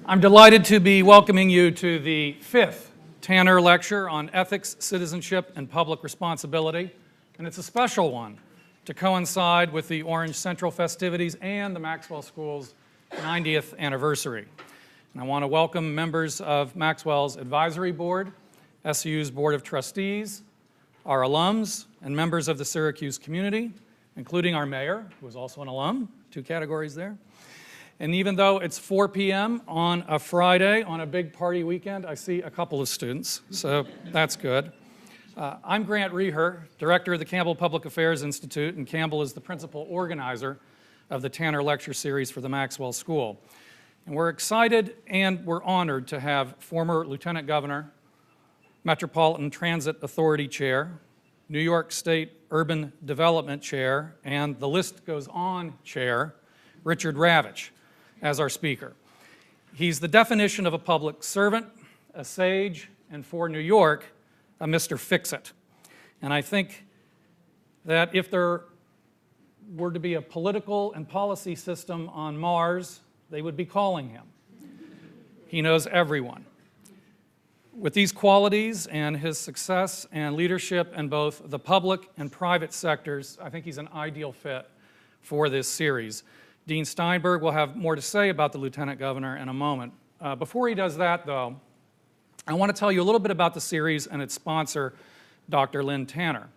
I'm delighted to be welcoming you to the 5th Tanner Lecture on Ethics, Citizenship, and Public Responsibility, and it's a special one to coincide with the Orange Central festivities and the Maxwell School's 90th anniversary. And I want to welcome members of Maxwell's Advisory Board, SU's Board of Trustees, our alums, and members of the Syracuse community, including our mayor, who is also an alum, 2 categories there. And even though it's 4 p.m. on a Friday, on a big party weekend, I see a couple of students, so that's good. I'm Grant Reher, director of the Campbell Public Affairs Institute, and Campbell is the principal organizer of the Tanner Lecture Series for the Maxwell School. And we're excited and we're honored to have former Lieutenant Governor, Metropolitan Transit Authority Chair, New York State Urban Development Chair, and the list goes on, Chair, Richard Ravitch, as our speaker. He's the definition of a public servant, a sage, and for New York, a Mr. Fix-It. And I think that if there were to be a political and policy system on Mars, they would be calling him. He knows everyone. With these qualities and his success and leadership in both the public and private sectors, I think he's an ideal fit for this series. Dean Steinberg will have more to say about the Lieutenant Governor in a moment. Before he does that, though, I want to tell you a little bit about the series and its sponsor, Dr. Lynn Tanner.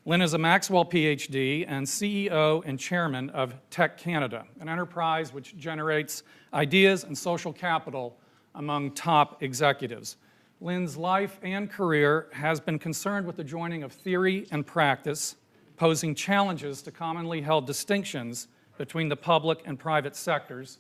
Lynn is a Maxwell PhD and CEO and chairman of Tech Canada, an enterprise which generates ideas and social capital among top executives. Lynn's life and career has been concerned with the joining of theory and practice, posing challenges to commonly held distinctions between the public and private sectors,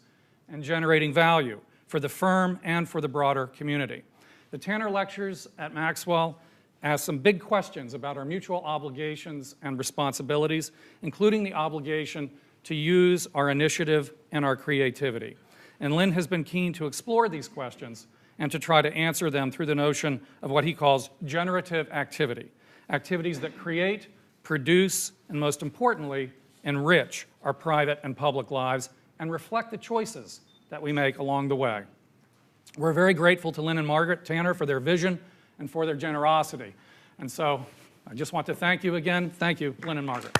and generating value for the firm and for the broader community. The Tanner Lectures at Maxwell ask some big questions about our mutual obligations and responsibilities, including the obligation to use our initiative and our creativity. And Lynn has been keen to explore these questions and to try to answer them through the notion of what he calls generative activity, activities that create, produce, and most importantly, enrich our private and public lives and reflect the choices that we make along the way. We're very grateful to Lynn and Margaret Tanner for their vision and for their generosity. And so I just want to thank you again. Thank you, Lynn and Margaret.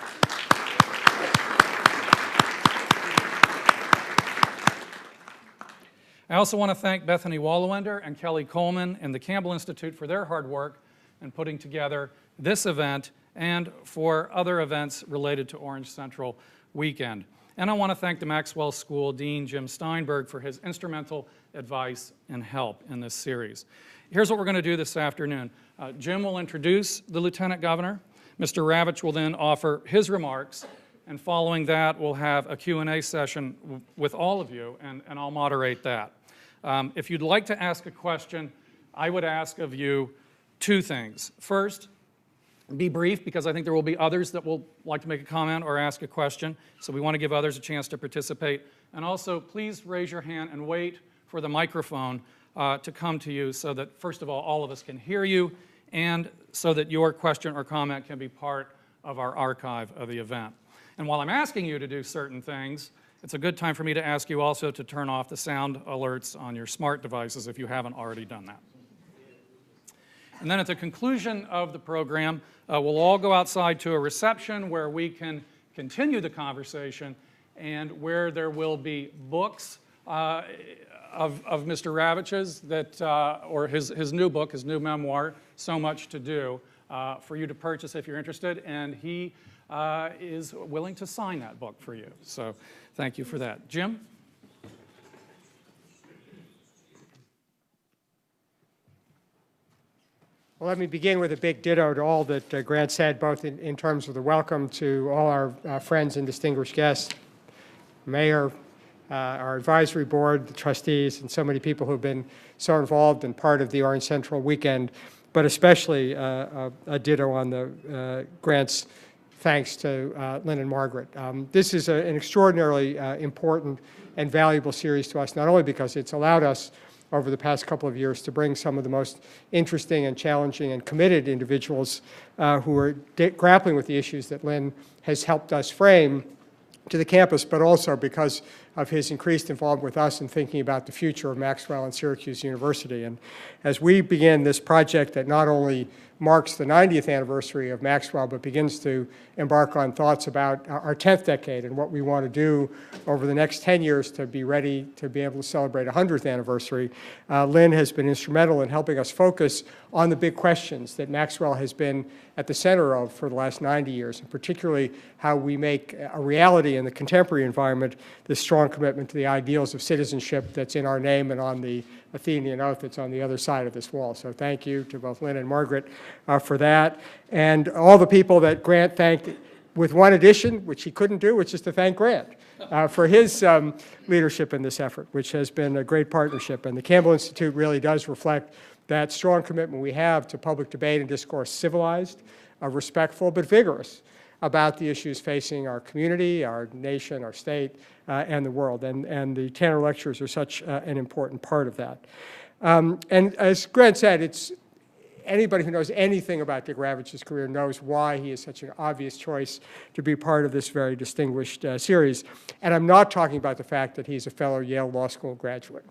I also want to thank Bethany Wallowender and Kelly Coleman and the Campbell Institute for their hard work in putting together this event and for other events related to Orange Central Weekend. And I want to thank the Maxwell School Dean Jim Steinberg for his instrumental advice and help in this series. Here's what we're going to do this afternoon. Jim will introduce the Lieutenant Governor. Mr. Ravitch will then offer his remarks, and following that we'll have a Q&A session with all of you, and I'll moderate that. If you'd like to ask a question, I would ask of you 2 things. First, be brief, because I think there will be others that will like to make a comment or ask a question, so we want to give others a chance to participate. And also, please raise your hand and wait for the microphone to come to you so that, first of all of us can hear you, and so that your question or comment can be part of our archive of the event. And while I'm asking you to do certain things, it's a good time for me to ask you also to turn off the sound alerts on your smart devices if you haven't already done that. And then at the conclusion of the program, we'll all go outside to a reception where we can continue the conversation and where there will be books of Mr. Ravitch's that, or his new book, his new memoir, So Much to Do, for you to purchase if you're interested, and he is willing to sign that book for you. So thank you for that. Jim? Well, let me begin with a big ditto to all that Grant said, both in terms of the welcome to all our friends and distinguished guests, Mayor, our advisory board, the trustees, and so many people who've been so involved and part of the Orange Central weekend, but especially a ditto on the Grant's thanks to Lynn and Margaret. This is an extraordinarily important and valuable series to us, not only because it's allowed us over the past couple of years to bring some of the most interesting and challenging and committed individuals who are grappling with the issues that Lynn has helped us frame to the campus, but also because of his increased involvement with us in thinking about the future of Maxwell and Syracuse University. And as we begin this project that not only marks the 90th anniversary of Maxwell, but begins to embark on thoughts about our 10th decade and what we want to do over the next 10 years to be ready to be able to celebrate a 100th anniversary. Lynn has been instrumental in helping us focus on the big questions that Maxwell has been at the center of for the last 90 years, and particularly how we make a reality in the contemporary environment this strong commitment to the ideals of citizenship that's in our name and on the Athenian oath that's on the other side of this wall. So thank you to both Lynn and Margaret for that, and all the people that Grant thanked, with one addition, which he couldn't do, which is to thank Grant for his leadership in this effort, which has been a great partnership. And the Campbell Institute really does reflect that strong commitment we have to public debate and discourse, civilized, respectful, but vigorous about the issues facing our community, our nation, our state, and the world. And the Tanner Lectures are such an important part of that. And as Grant said, it's anybody who knows anything about Dick Ravich's career knows why he is such an obvious choice to be part of this very distinguished series. And I'm not talking about the fact that he's a fellow Yale Law School graduate.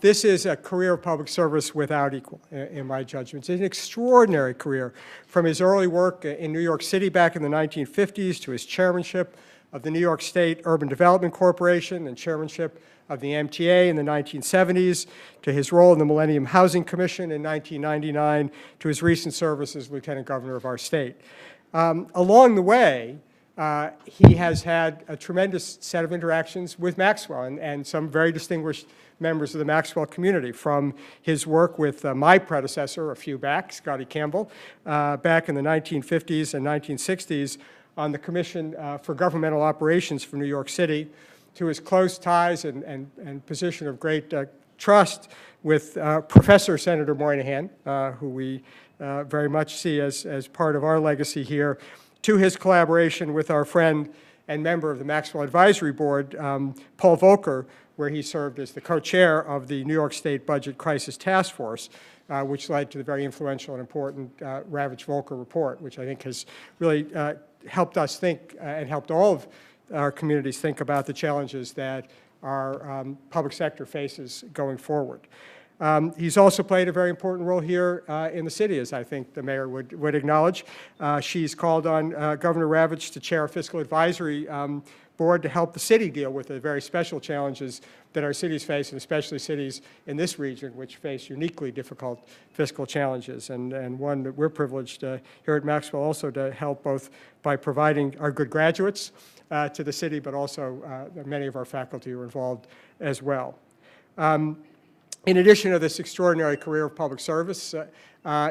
This is a career of public service without equal, in my judgment. It's an extraordinary career, from his early work in New York City back in the 1950s to his chairmanship of the New York State Urban Development Corporation and chairmanship of the MTA in the 1970s, to his role in the Millennium Housing Commission in 1999, to his recent service as Lieutenant Governor of our state. Along the way, he has had a tremendous set of interactions with Maxwell and some very distinguished members of the Maxwell community, from his work with my predecessor a few back, Scotty Campbell, back in the 1950s and 1960s on the Commission for Governmental Operations for New York City, to his close ties and position of great trust with Professor Senator Moynihan, who we very much see as part of our legacy here, to his collaboration with our friend and member of the Maxwell Advisory Board, Paul Volcker, where he served as the co-chair of the New York State Budget Crisis Task Force, which led to the very influential and important Ravitch-Volcker report, which I think has really helped us think and helped all of our communities think about the challenges that our public sector faces going forward. He's also played a very important role here in the city, as I think the mayor would acknowledge. She's called on Governor Ravitch to chair a fiscal advisory board to help the city deal with the very special challenges that our cities face, and especially cities in this region, which face uniquely difficult fiscal challenges, and one that we're privileged here at Maxwell also to help, both by providing our good graduates to the city, but also many of our faculty who are involved as well. In addition to this extraordinary career of public service,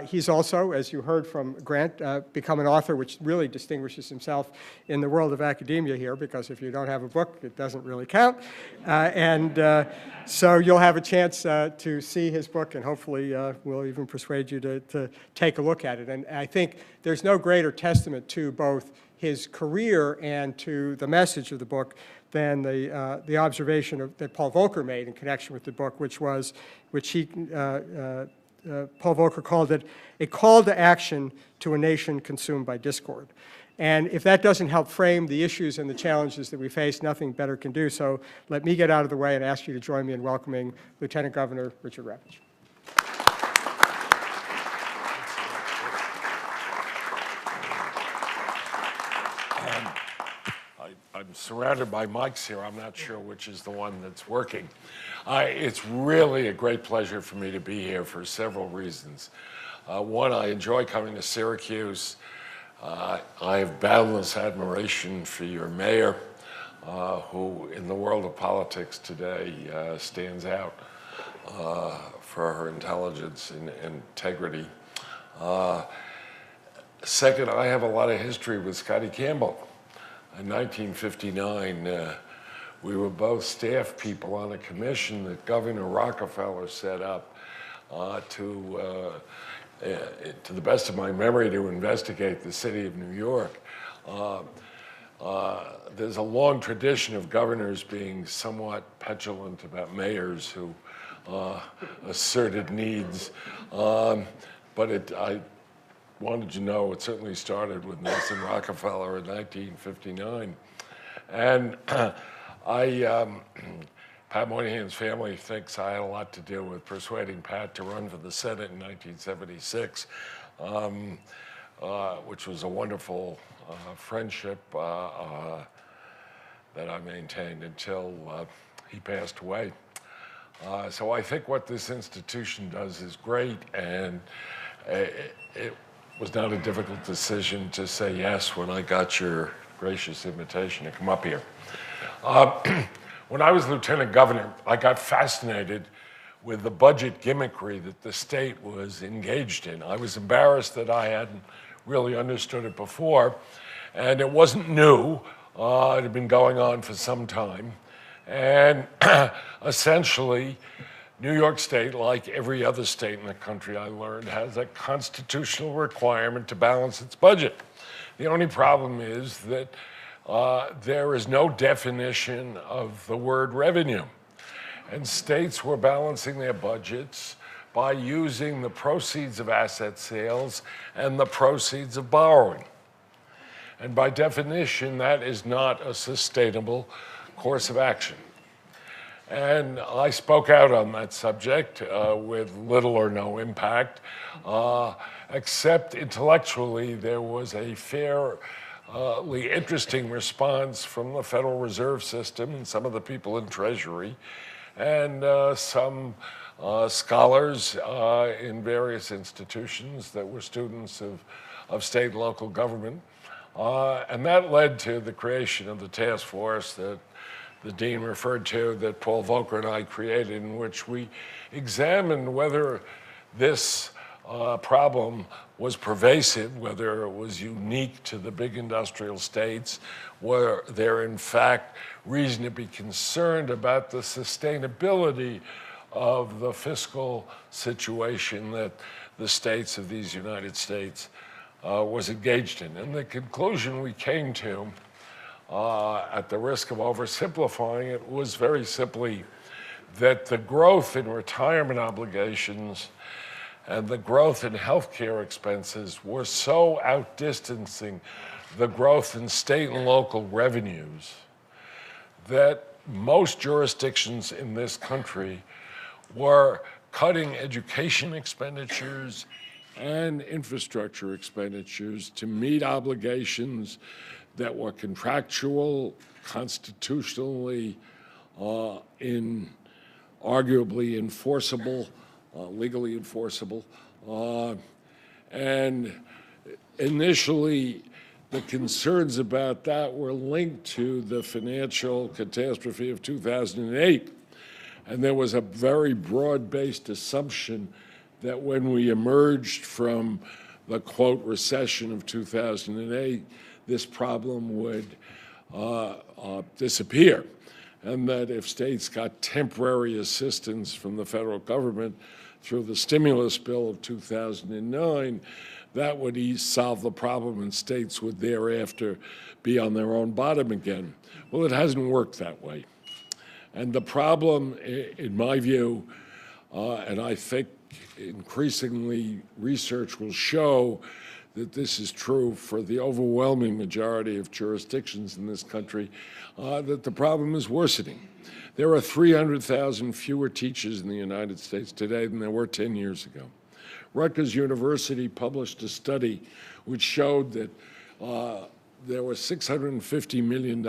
he's also, as you heard from Grant, become an author, which really distinguishes himself in the world of academia here, because if you don't have a book, it doesn't really count. So you'll have a chance to see his book, and hopefully we'll even persuade you to take a look at it. And I think there's no greater testament to both his career and to the message of the book than the observation that Paul Volcker made in connection with the book, which Paul Volcker called it a call to action to a nation consumed by discord. And if that doesn't help frame the issues and the challenges that we face, nothing better can do. So let me get out of the way and ask you to join me in welcoming Lieutenant Governor Richard Ravitch. I'm surrounded by mics here. I'm not sure which is the one that's working. It's really a great pleasure for me to be here for several reasons. One, I enjoy coming to Syracuse. I have boundless admiration for your mayor, who in the world of politics today stands out for her intelligence and integrity. Second, I have a lot of history with Scotty Campbell. In 1959, we were both staff people on a commission that Governor Rockefeller set up to the best of my memory, to investigate the city of New York. There's a long tradition of governors being somewhat petulant about mayors who asserted needs, but I wanted to know, it certainly started with Nelson Rockefeller in 1959. And Pat Moynihan's family thinks I had a lot to do with persuading Pat to run for the Senate in 1976, which was a wonderful friendship that I maintained until he passed away. So I think what this institution does is great, and it was not a difficult decision to say yes when I got your gracious invitation to come up here. When I was lieutenant governor, I got fascinated with the budget gimmickry that the state was engaged in. I was embarrassed that I hadn't really understood it before, and it wasn't new. It had been going on for some time. And essentially, New York State, like every other state in the country, I learned, has a constitutional requirement to balance its budget. The only problem is that there is no definition of the word revenue. And states were balancing their budgets by using the proceeds of asset sales and the proceeds of borrowing. And by definition, that is not a sustainable course of action. And I spoke out on that subject with little or no impact, except intellectually there was a fairly interesting response from the Federal Reserve System and some of the people in Treasury and some scholars in various institutions that were students of state and local government. And that led to the creation of the task force that the dean referred to, that Paul Volcker and I created, in which we examined whether this problem was pervasive, whether it was unique to the big industrial states, were there in fact reason to be concerned about the sustainability of the fiscal situation that the states of these United States was engaged in. And the conclusion we came to, at the risk of oversimplifying it, was very simply that the growth in retirement obligations and the growth in healthcare expenses were so outdistancing the growth in state and local revenues that most jurisdictions in this country were cutting education expenditures and infrastructure expenditures to meet obligations that were contractual, constitutionally arguably enforceable, legally enforceable. And initially, the concerns about that were linked to the financial catastrophe of 2008. And there was a very broad-based assumption that when we emerged from the, quote, recession of 2008, this problem would disappear. And that if states got temporary assistance from the federal government through the stimulus bill of 2009, that would solve the problem and states would thereafter be on their own bottom again. Well, it hasn't worked that way. And the problem, in my view, and I think increasingly research will show that this is true for the overwhelming majority of jurisdictions in this country, that the problem is worsening. There are 300,000 fewer teachers in the United States today than there were 10 years ago. Rutgers University published a study which showed that there was $650 million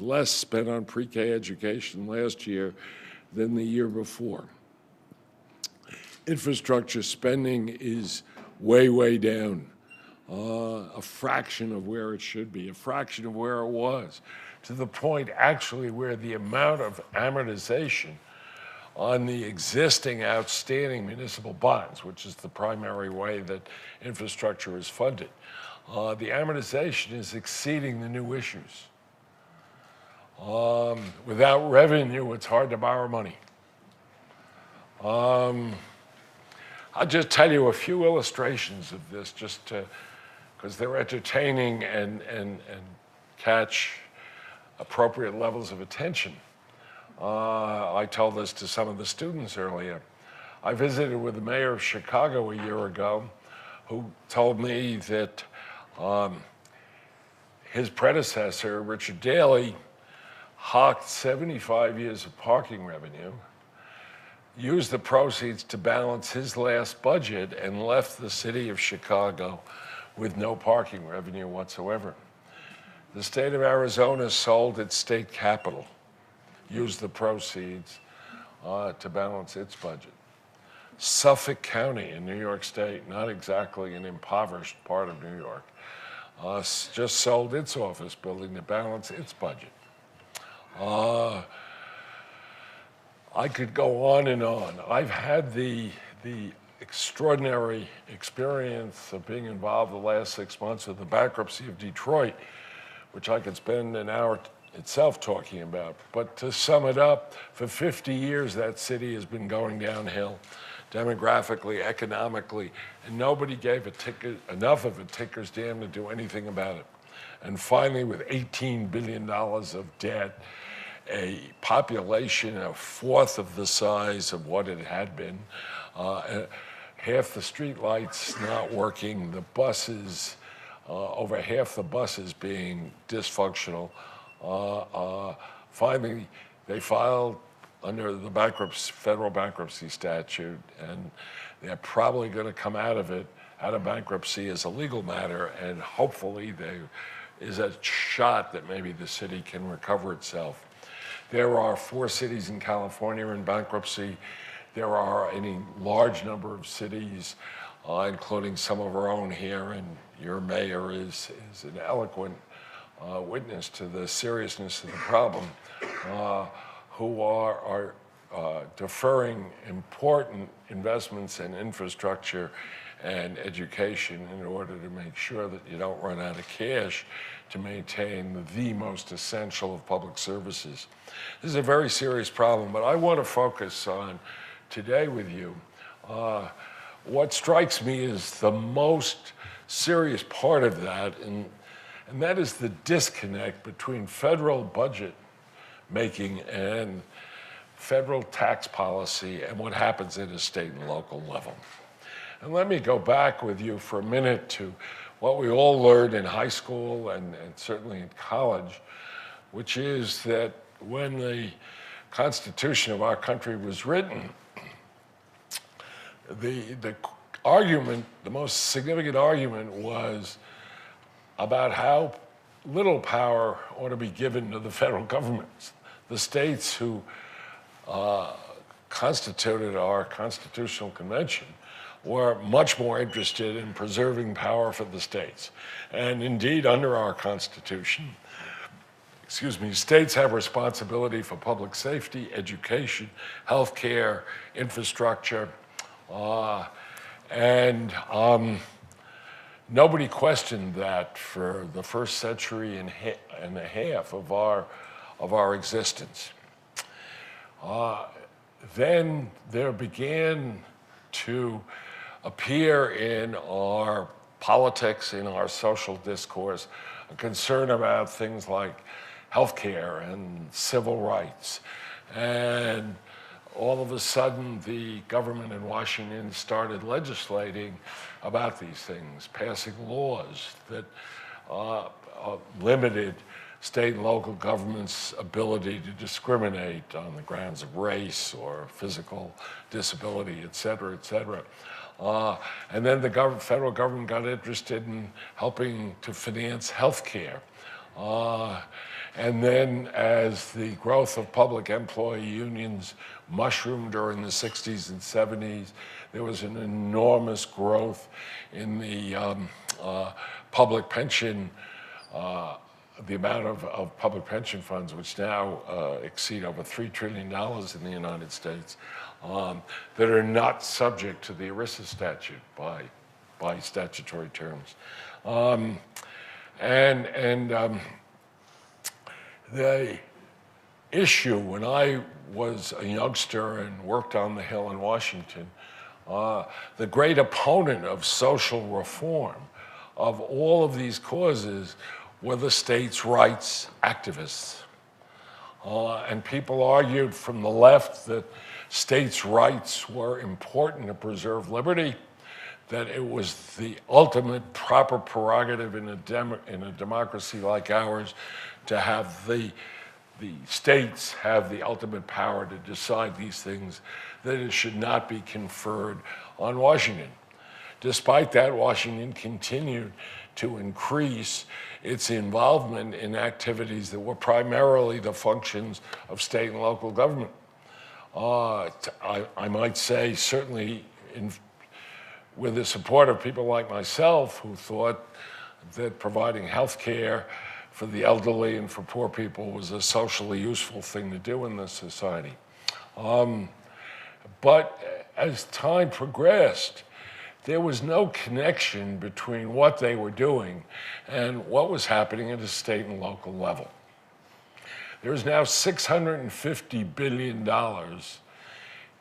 less spent on pre-K education last year than the year before. Infrastructure spending is way, way down, a fraction of where it should be, a fraction of where it was, to the point actually where the amount of amortization on the existing outstanding municipal bonds, which is the primary way that infrastructure is funded, the amortization is exceeding the new issues. Without revenue, it's hard to borrow money. I'll just tell you a few illustrations of this, just because they're entertaining and catch appropriate levels of attention. I told this to some of the students earlier. I visited with the mayor of Chicago a year ago, who told me that his predecessor, Richard Daley, hocked 75 years of parking revenue, used the proceeds to balance his last budget, and left the city of Chicago with no parking revenue whatsoever. The state of Arizona sold its state capital, used the proceeds to balance its budget. Suffolk County in New York State, not exactly an impoverished part of New York, just sold its office building to balance its budget. I could go on and on. I've had the extraordinary experience of being involved the last 6 months with the bankruptcy of Detroit, which I could spend an hour itself talking about. But to sum it up, for 50 years that city has been going downhill, demographically, economically, and nobody gave enough of a tinker's damn to do anything about it. And finally, with $18 billion of debt, a population a fourth of the size of what it had been, half the street lights not working, the buses, over half the buses being dysfunctional. Finally, they filed under the federal bankruptcy statute, and they're probably going to come out of bankruptcy as a legal matter, and hopefully there is a shot that maybe the city can recover itself. There are 4 cities in California in bankruptcy. There are a large number of cities, including some of our own here, and your mayor is an eloquent witness to the seriousness of the problem, who are deferring important investments in infrastructure and education in order to make sure that you don't run out of cash to maintain the most essential of public services. This is a very serious problem, but I want to focus on today with you what strikes me as the most serious part of that, and that is the disconnect between federal budget making and federal tax policy and what happens at a state and local level. And let me go back with you for a minute to what we all learned in high school and certainly in college, which is that when the Constitution of our country was written, the argument, the most significant argument, was about how little power ought to be given to the federal government. The states who constituted our constitutional convention were much more interested in preserving power for the states. And indeed, under our Constitution, states have responsibility for public safety, education, healthcare, infrastructure, and nobody questioned that for the first century and a half of our existence. Then there began to appear in our politics, in our social discourse, a concern about things like healthcare and civil rights. And all of a sudden, the government in Washington started legislating about these things, passing laws that limited state and local governments' ability to discriminate on the grounds of race or physical disability, et cetera, et cetera. And then the federal government got interested in helping to finance health care. And then as the growth of public employee unions mushroomed during the 60s and 70s, there was an enormous growth in the public pension, the amount of public pension funds, which now exceed over $3 trillion in the United States, that are not subject to the ERISA statute by statutory terms. The issue when I was a youngster and worked on the Hill in Washington, the great opponent of social reform of all of these causes were the states' rights activists. And people argued from the left that states' rights were important to preserve liberty, that it was the ultimate proper prerogative in a democracy like ours to have the the states have the ultimate power to decide these things, that it should not be conferred on Washington. Despite that, Washington continued to increase its involvement in activities that were primarily the functions of state and local government. I might say, certainly with the support of people like myself who thought that providing health care for the elderly and for poor people was a socially useful thing to do in this society. But as time progressed, there was no connection between what they were doing and what was happening at a state and local level. There is now $650 billion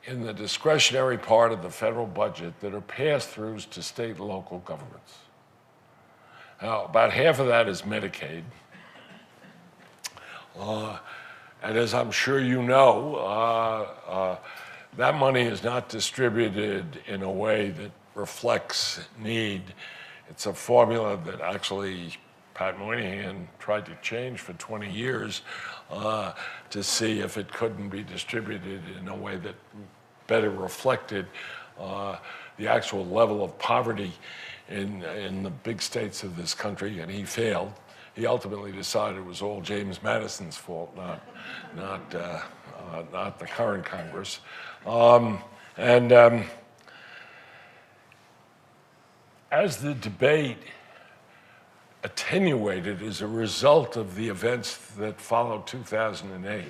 in the discretionary part of the federal budget that are pass-throughs to state and local governments. Now, about half of that is Medicaid. And as I'm sure you know, that money is not distributed in a way that reflects need. It's a formula that actually Pat Moynihan tried to change for 20 years to see if it couldn't be distributed in a way that better reflected the actual level of poverty in the big states of this country, and he failed. He ultimately decided it was all James Madison's fault, not the current Congress. As the debate attenuated as a result of the events that followed 2008,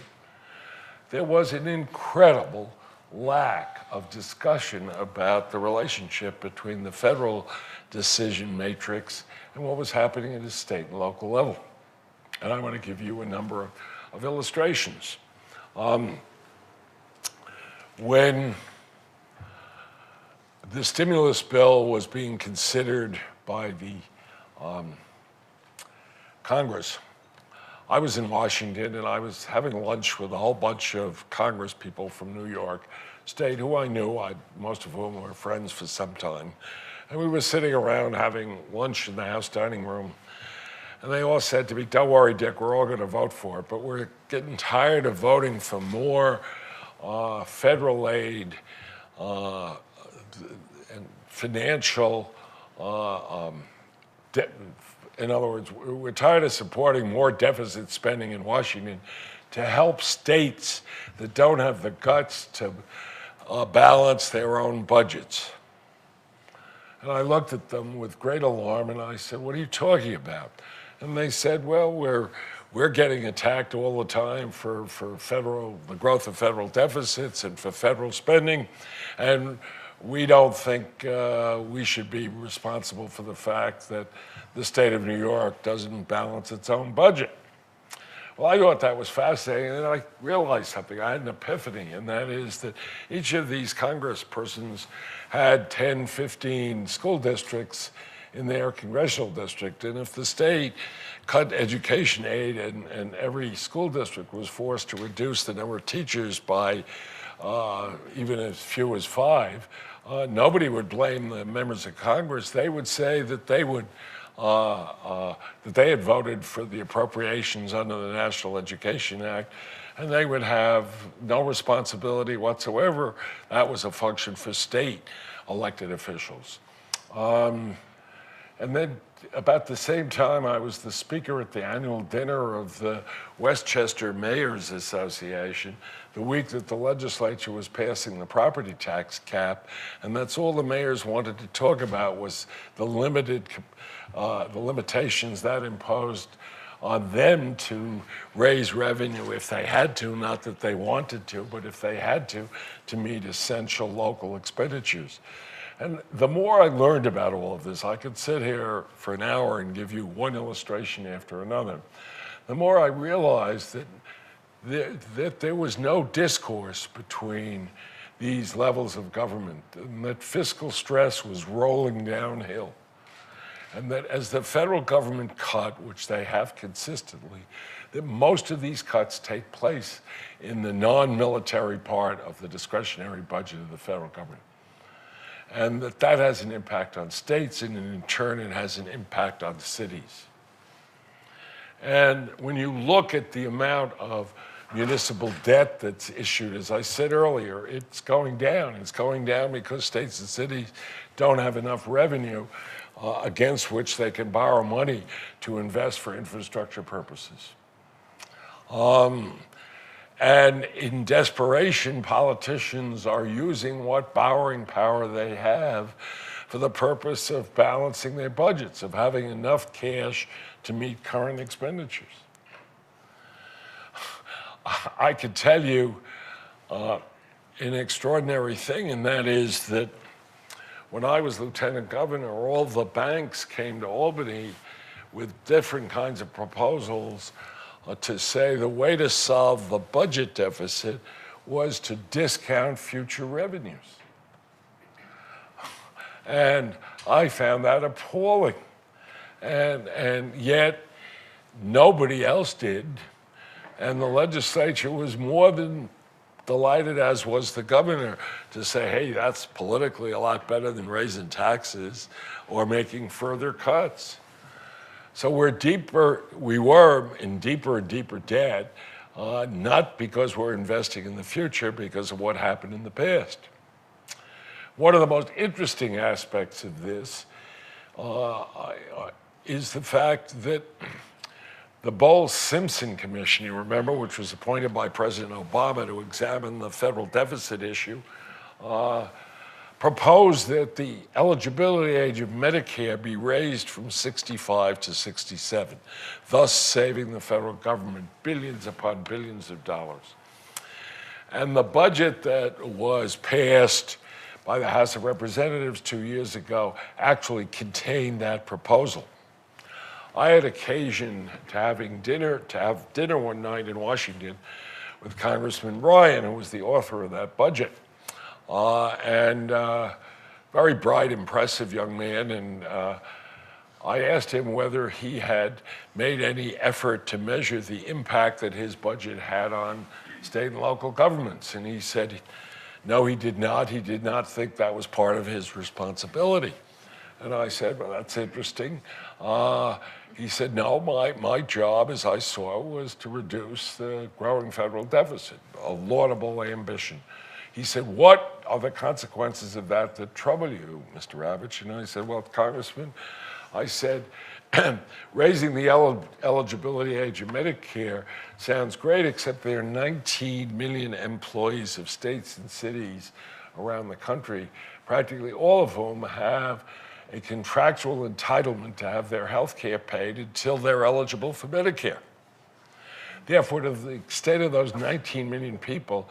there was an incredible lack of discussion about the relationship between the federal decision matrix and what was happening at the state and local level. And I want to give you a number of illustrations. When the stimulus bill was being considered by the Congress, I was in Washington and I was having lunch with a whole bunch of Congress people from New York State who I knew, most of whom were friends for some time. And we were sitting around having lunch in the House dining room. And they all said to me, "Don't worry, Dick, we're all going to vote for it, but we're getting tired of voting for more federal aid and financial debt. In other words, we're tired of supporting more deficit spending in Washington to help states that don't have the guts to balance their own budgets." And I looked at them with great alarm and I said, "What are you talking about?" And they said, "Well, we're getting attacked all the time for the growth of federal deficits and for federal spending, and we don't think we should be responsible for the fact that the state of New York doesn't balance its own budget." Well, I thought that was fascinating, and I realized something. I had an epiphany, and that is that each of these congresspersons had 10, 15 school districts in their congressional district, and if the state cut education aid and every school district was forced to reduce the number of teachers by even as few as 5, nobody would blame the members of Congress. They would say that they had voted for the appropriations under the National Education Act, and they would have no responsibility whatsoever. That was a function for state elected officials. And then about the same time, I was the speaker at the annual dinner of the Westchester Mayors Association, the week that the legislature was passing the property tax cap, and that's all the mayors wanted to talk about was the limitations that imposed on them to raise revenue if they had to, not that they wanted to, but if they had to meet essential local expenditures. And the more I learned about all of this, I could sit here for an hour and give you one illustration after another. The more I realized that there was no discourse between these levels of government, and that fiscal stress was rolling downhill. And that as the federal government cut, which they have consistently, that most of these cuts take place in the non-military part of the discretionary budget of the federal government. And that has an impact on states, and in turn it has an impact on cities. And when you look at the amount of municipal debt that's issued, as I said earlier, it's going down. It's going down because states and cities don't have enough revenue against which they can borrow money to invest for infrastructure purposes. And in desperation, politicians are using what borrowing power they have for the purpose of balancing their budgets, of having enough cash to meet current expenditures. I could tell you an extraordinary thing, and that is that when I was lieutenant governor, all the banks came to Albany with different kinds of proposals to say the way to solve the budget deficit was to discount future revenues. And I found that appalling. And yet nobody else did. And the legislature was more than delighted, as was the governor, to say, hey, that's politically a lot better than raising taxes or making further cuts. So we were in deeper and deeper debt, not because we're investing in the future, because of what happened in the past. One of the most interesting aspects of this is the fact that the Bowles-Simpson Commission, you remember, which was appointed by President Obama to examine the federal deficit issue, proposed that the eligibility age of Medicare be raised from 65 to 67, thus saving the federal government billions upon billions of dollars. And the budget that was passed by the House of Representatives 2 years ago actually contained that proposal. I had occasion to have dinner one night in Washington with Congressman Ryan, who was the author of that budget. Very bright, impressive young man, and I asked him whether he had made any effort to measure the impact that his budget had on state and local governments, and he said, no, he did not. He did not think that was part of his responsibility. And I said, well, that's interesting. He said, no, my job, as I saw, was to reduce the growing federal deficit, a laudable ambition. He said, what are the consequences of that trouble you, Mr. Ravitch? And I said, well, Congressman, I said, raising the eligibility age of Medicare sounds great, except there are 19 million employees of states and cities around the country, practically all of whom have a contractual entitlement to have their health care paid until they're eligible for Medicare. Therefore, to the extent of those 19 million people,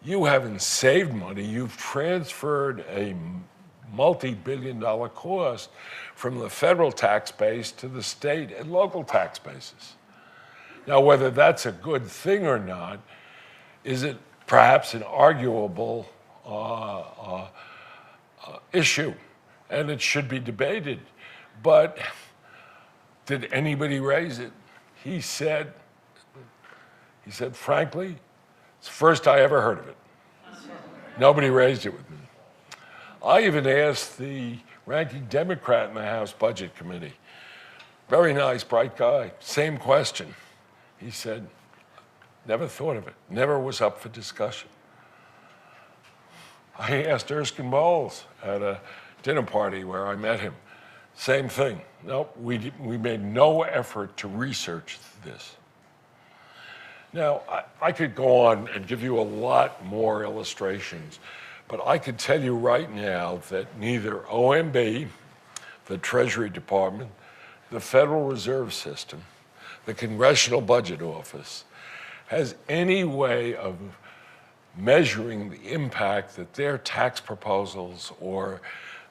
you haven't saved money, you've transferred a multi-billion-dollar cost from the federal tax base to the state and local tax bases. Now, whether that's a good thing or not, is it perhaps an arguable issue, and it should be debated. But did anybody raise it? He said, frankly, it's the first I ever heard of it. Nobody raised it with me. I even asked the ranking Democrat in the House Budget Committee, very nice, bright guy, same question. He said, never thought of it, never was up for discussion. I asked Erskine Bowles at a dinner party where I met him, same thing. No, we made no effort to research this. Now, I could go on and give you a lot more illustrations, but I could tell you right now that neither OMB, the Treasury Department, the Federal Reserve System, the Congressional Budget Office, has any way of measuring the impact that their tax proposals or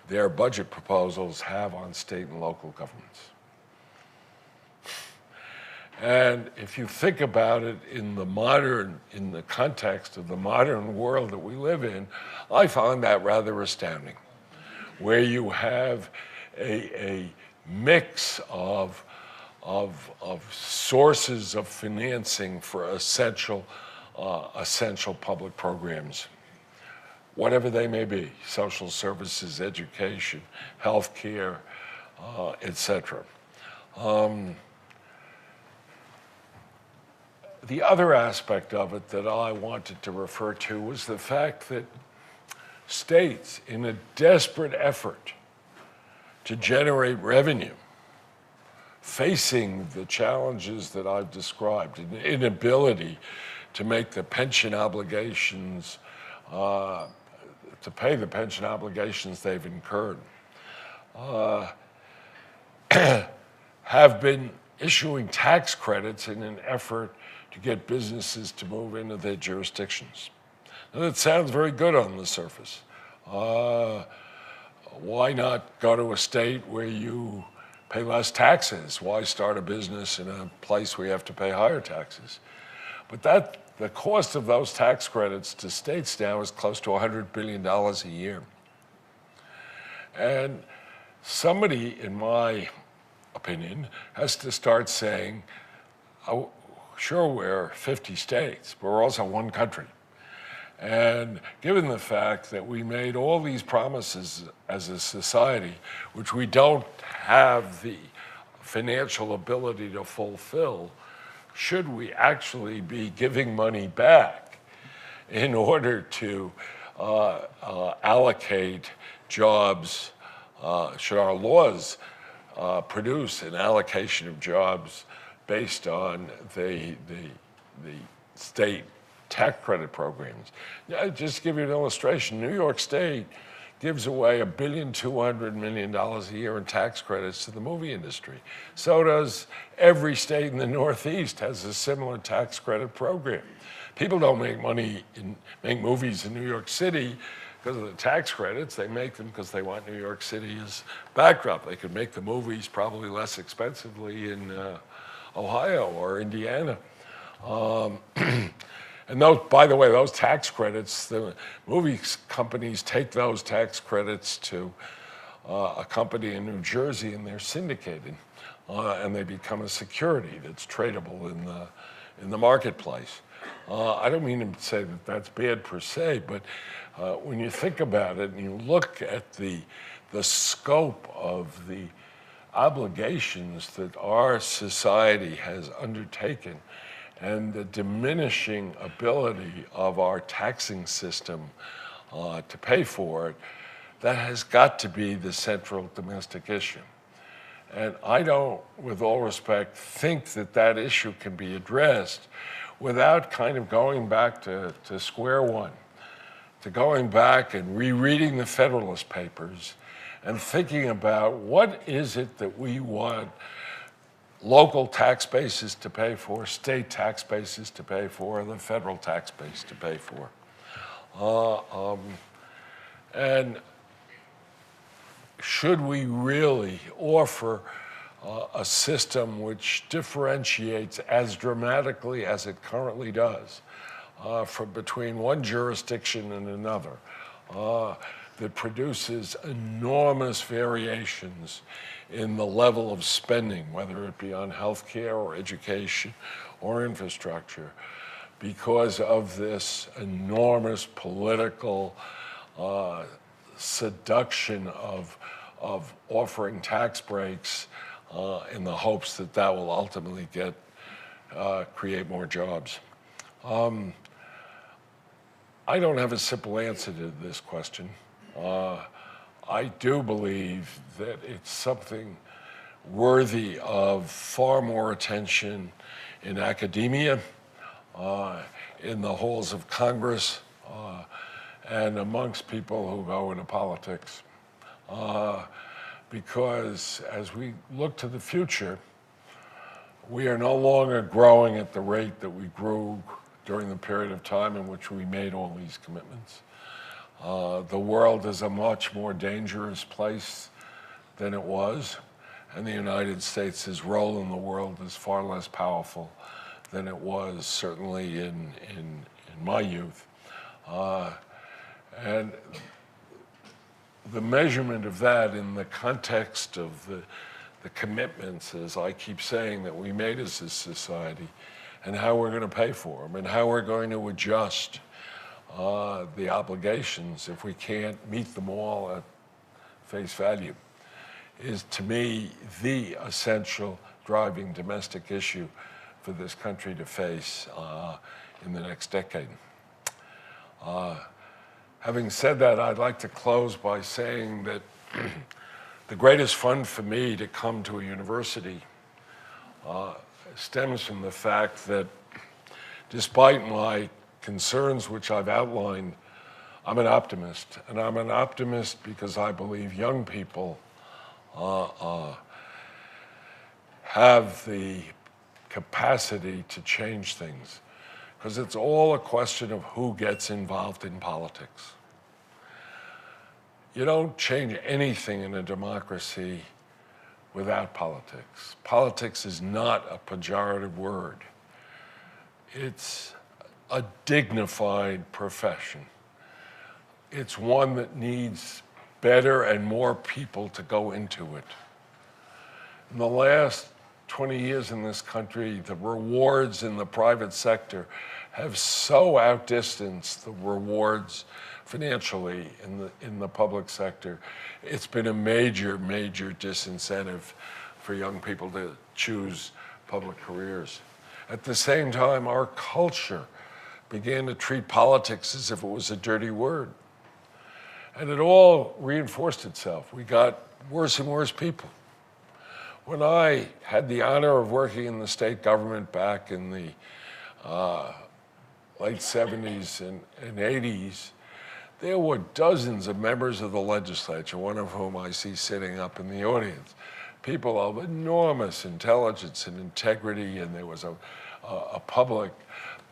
their budget proposals have on state and local governments. And if you think about it in the context of the modern world that we live in, I find that rather astounding, where you have a mix of sources of financing for essential public programs, whatever they may be, social services, education, health care, et cetera. The other aspect of it that I wanted to refer to was the fact that states, in a desperate effort to generate revenue, facing the challenges that I've described, an inability to make the pension obligations, to pay the pension obligations they've incurred, have been issuing tax credits in an effort to get businesses to move into their jurisdictions. Now, that sounds very good on the surface. Why not go to a state where you pay less taxes? Why start a business in a place where you have to pay higher taxes? But the cost of those tax credits to states now is close to $100 billion a year. And somebody, in my opinion, has to start saying, oh, sure, we're 50 states, but we're also one country. And given the fact that we made all these promises as a society, which we don't have the financial ability to fulfill, should we actually be giving money back in order to allocate jobs? Should our laws produce an allocation of jobs based on the state tax credit programs? Just to give you an illustration, New York State gives away $1.2 billion a year in tax credits to the movie industry. So does every state in the Northeast has a similar tax credit program. People don't make movies in New York City because of the tax credits. They make them because they want New York City as backdrop. They could make the movies probably less expensively in Ohio or Indiana. And those, by the way, those tax credits, the movie companies take those tax credits to a company in New Jersey, and they're syndicated, and they become a security that's tradable in the marketplace. I don't mean to say that that's bad per se, but when you think about it and you look at the scope of the obligations that our society has undertaken and the diminishing ability of our taxing system to pay for it, that has got to be the central domestic issue. And I don't, with all respect, think that that issue can be addressed without kind of going back to square one, to going back and rereading the Federalist Papers and thinking about what is it that we want local tax bases to pay for, state tax bases to pay for, and the federal tax base to pay for. And should we really offer a system which differentiates as dramatically as it currently does between one jurisdiction and another, that produces enormous variations in the level of spending, whether it be on health care or education or infrastructure, because of this enormous political seduction of offering tax breaks in the hopes that that will ultimately create more jobs. I don't have a simple answer to this question. I do believe that it's something worthy of far more attention in academia, in the halls of Congress, and amongst people who go into politics. Because as we look to the future, we are no longer growing at the rate that we grew during the period of time in which we made all these commitments. The world is a much more dangerous place than it was, and the United States' role in the world is far less powerful than it was certainly in my youth. And the measurement of that in the context of the commitments, as I keep saying, that we made as a society, and how we're going to pay for them, and how we're going to adjust the obligations if we can't meet them all at face value, is to me the essential driving domestic issue for this country to face in the next decade. Having said that, I'd like to close by saying that the greatest fun for me to come to a university stems from the fact that despite my concerns, which I've outlined, I'm an optimist. And I'm an optimist because I believe young people have the capacity to change things. Because it's all a question of who gets involved in politics. You don't change anything in a democracy without politics. Politics is not a pejorative word. It's a dignified profession. It's one that needs better and more people to go into it. In the last 20 years in this country, the rewards in the private sector have so outdistanced the rewards financially in the public sector. It's been a major, major disincentive for young people to choose public careers. At the same time, our culture began to treat politics as if it was a dirty word. And it all reinforced itself. We got worse and worse people. When I had the honor of working in the state government back in the late 70s and 80s, there were dozens of members of the legislature, one of whom I see sitting up in the audience, people of enormous intelligence and integrity, and there was a public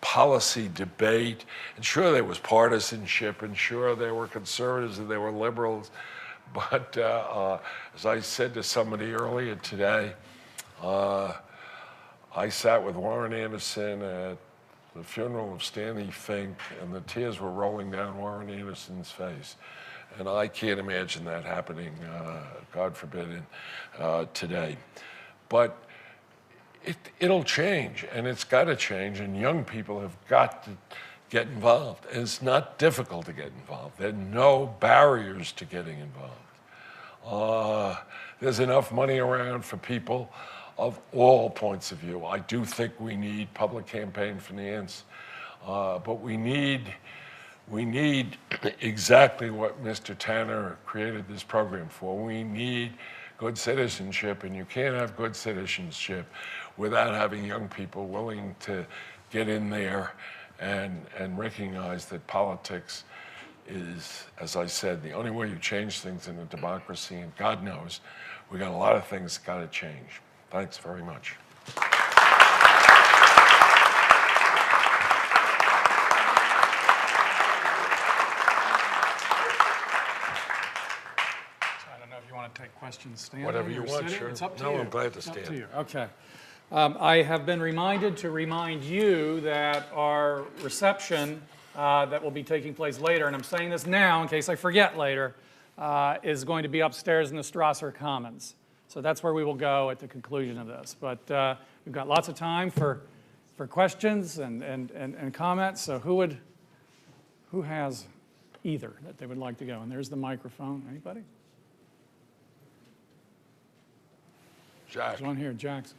policy debate. And sure, there was partisanship, and sure, there were conservatives and there were liberals. But as I said to somebody earlier today, I sat with Warren Anderson at the funeral of Stanley Fink, and the tears were rolling down Warren Anderson's face. And I can't imagine that happening, God forbid, today. But it'll change, and it's got to change, and young people have got to get involved. And it's not difficult to get involved. There are no barriers to getting involved. There's enough money around for people of all points of view. I do think we need public campaign finance, but we need exactly what Mr. Tanner created this program for. We need good citizenship, and you can't have good citizenship without having young people willing to get in there and recognize that politics is, as I said, the only way you change things in a democracy, and God knows we got a lot of things got to change. Thanks very much. Take questions standing. Whatever you want, sitting. sure. It's up to no, you. I'm glad to It's stand. up to you. Okay. I have been reminded to remind you that our reception that will be taking place later, and I'm saying this now in case I forget later, is going to be upstairs in the Strasser Commons. So that's where we will go at the conclusion of this. But we've got lots of time for questions and comments. So who has either that they would like to go? And there's the microphone. Anybody? Jack. There's one here, Jackson.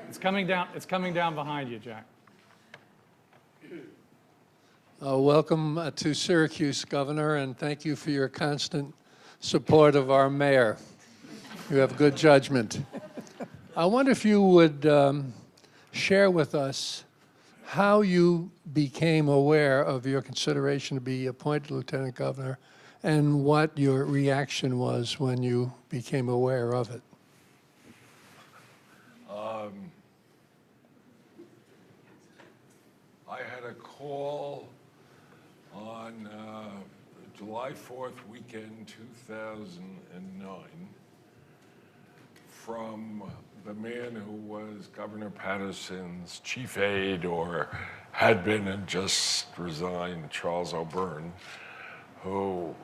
It's coming down. It's coming down behind you, Jack. Welcome to Syracuse, Governor, and thank you for your constant support of our mayor. You have good judgment. I wonder if you would share with us how you became aware of your consideration to be appointed Lieutenant Governor and what your reaction was when you became aware of it. I had a call on July 4th weekend 2009 from the man who was Governor Patterson's chief aide, or had been and just resigned, Charles O'Byrne, who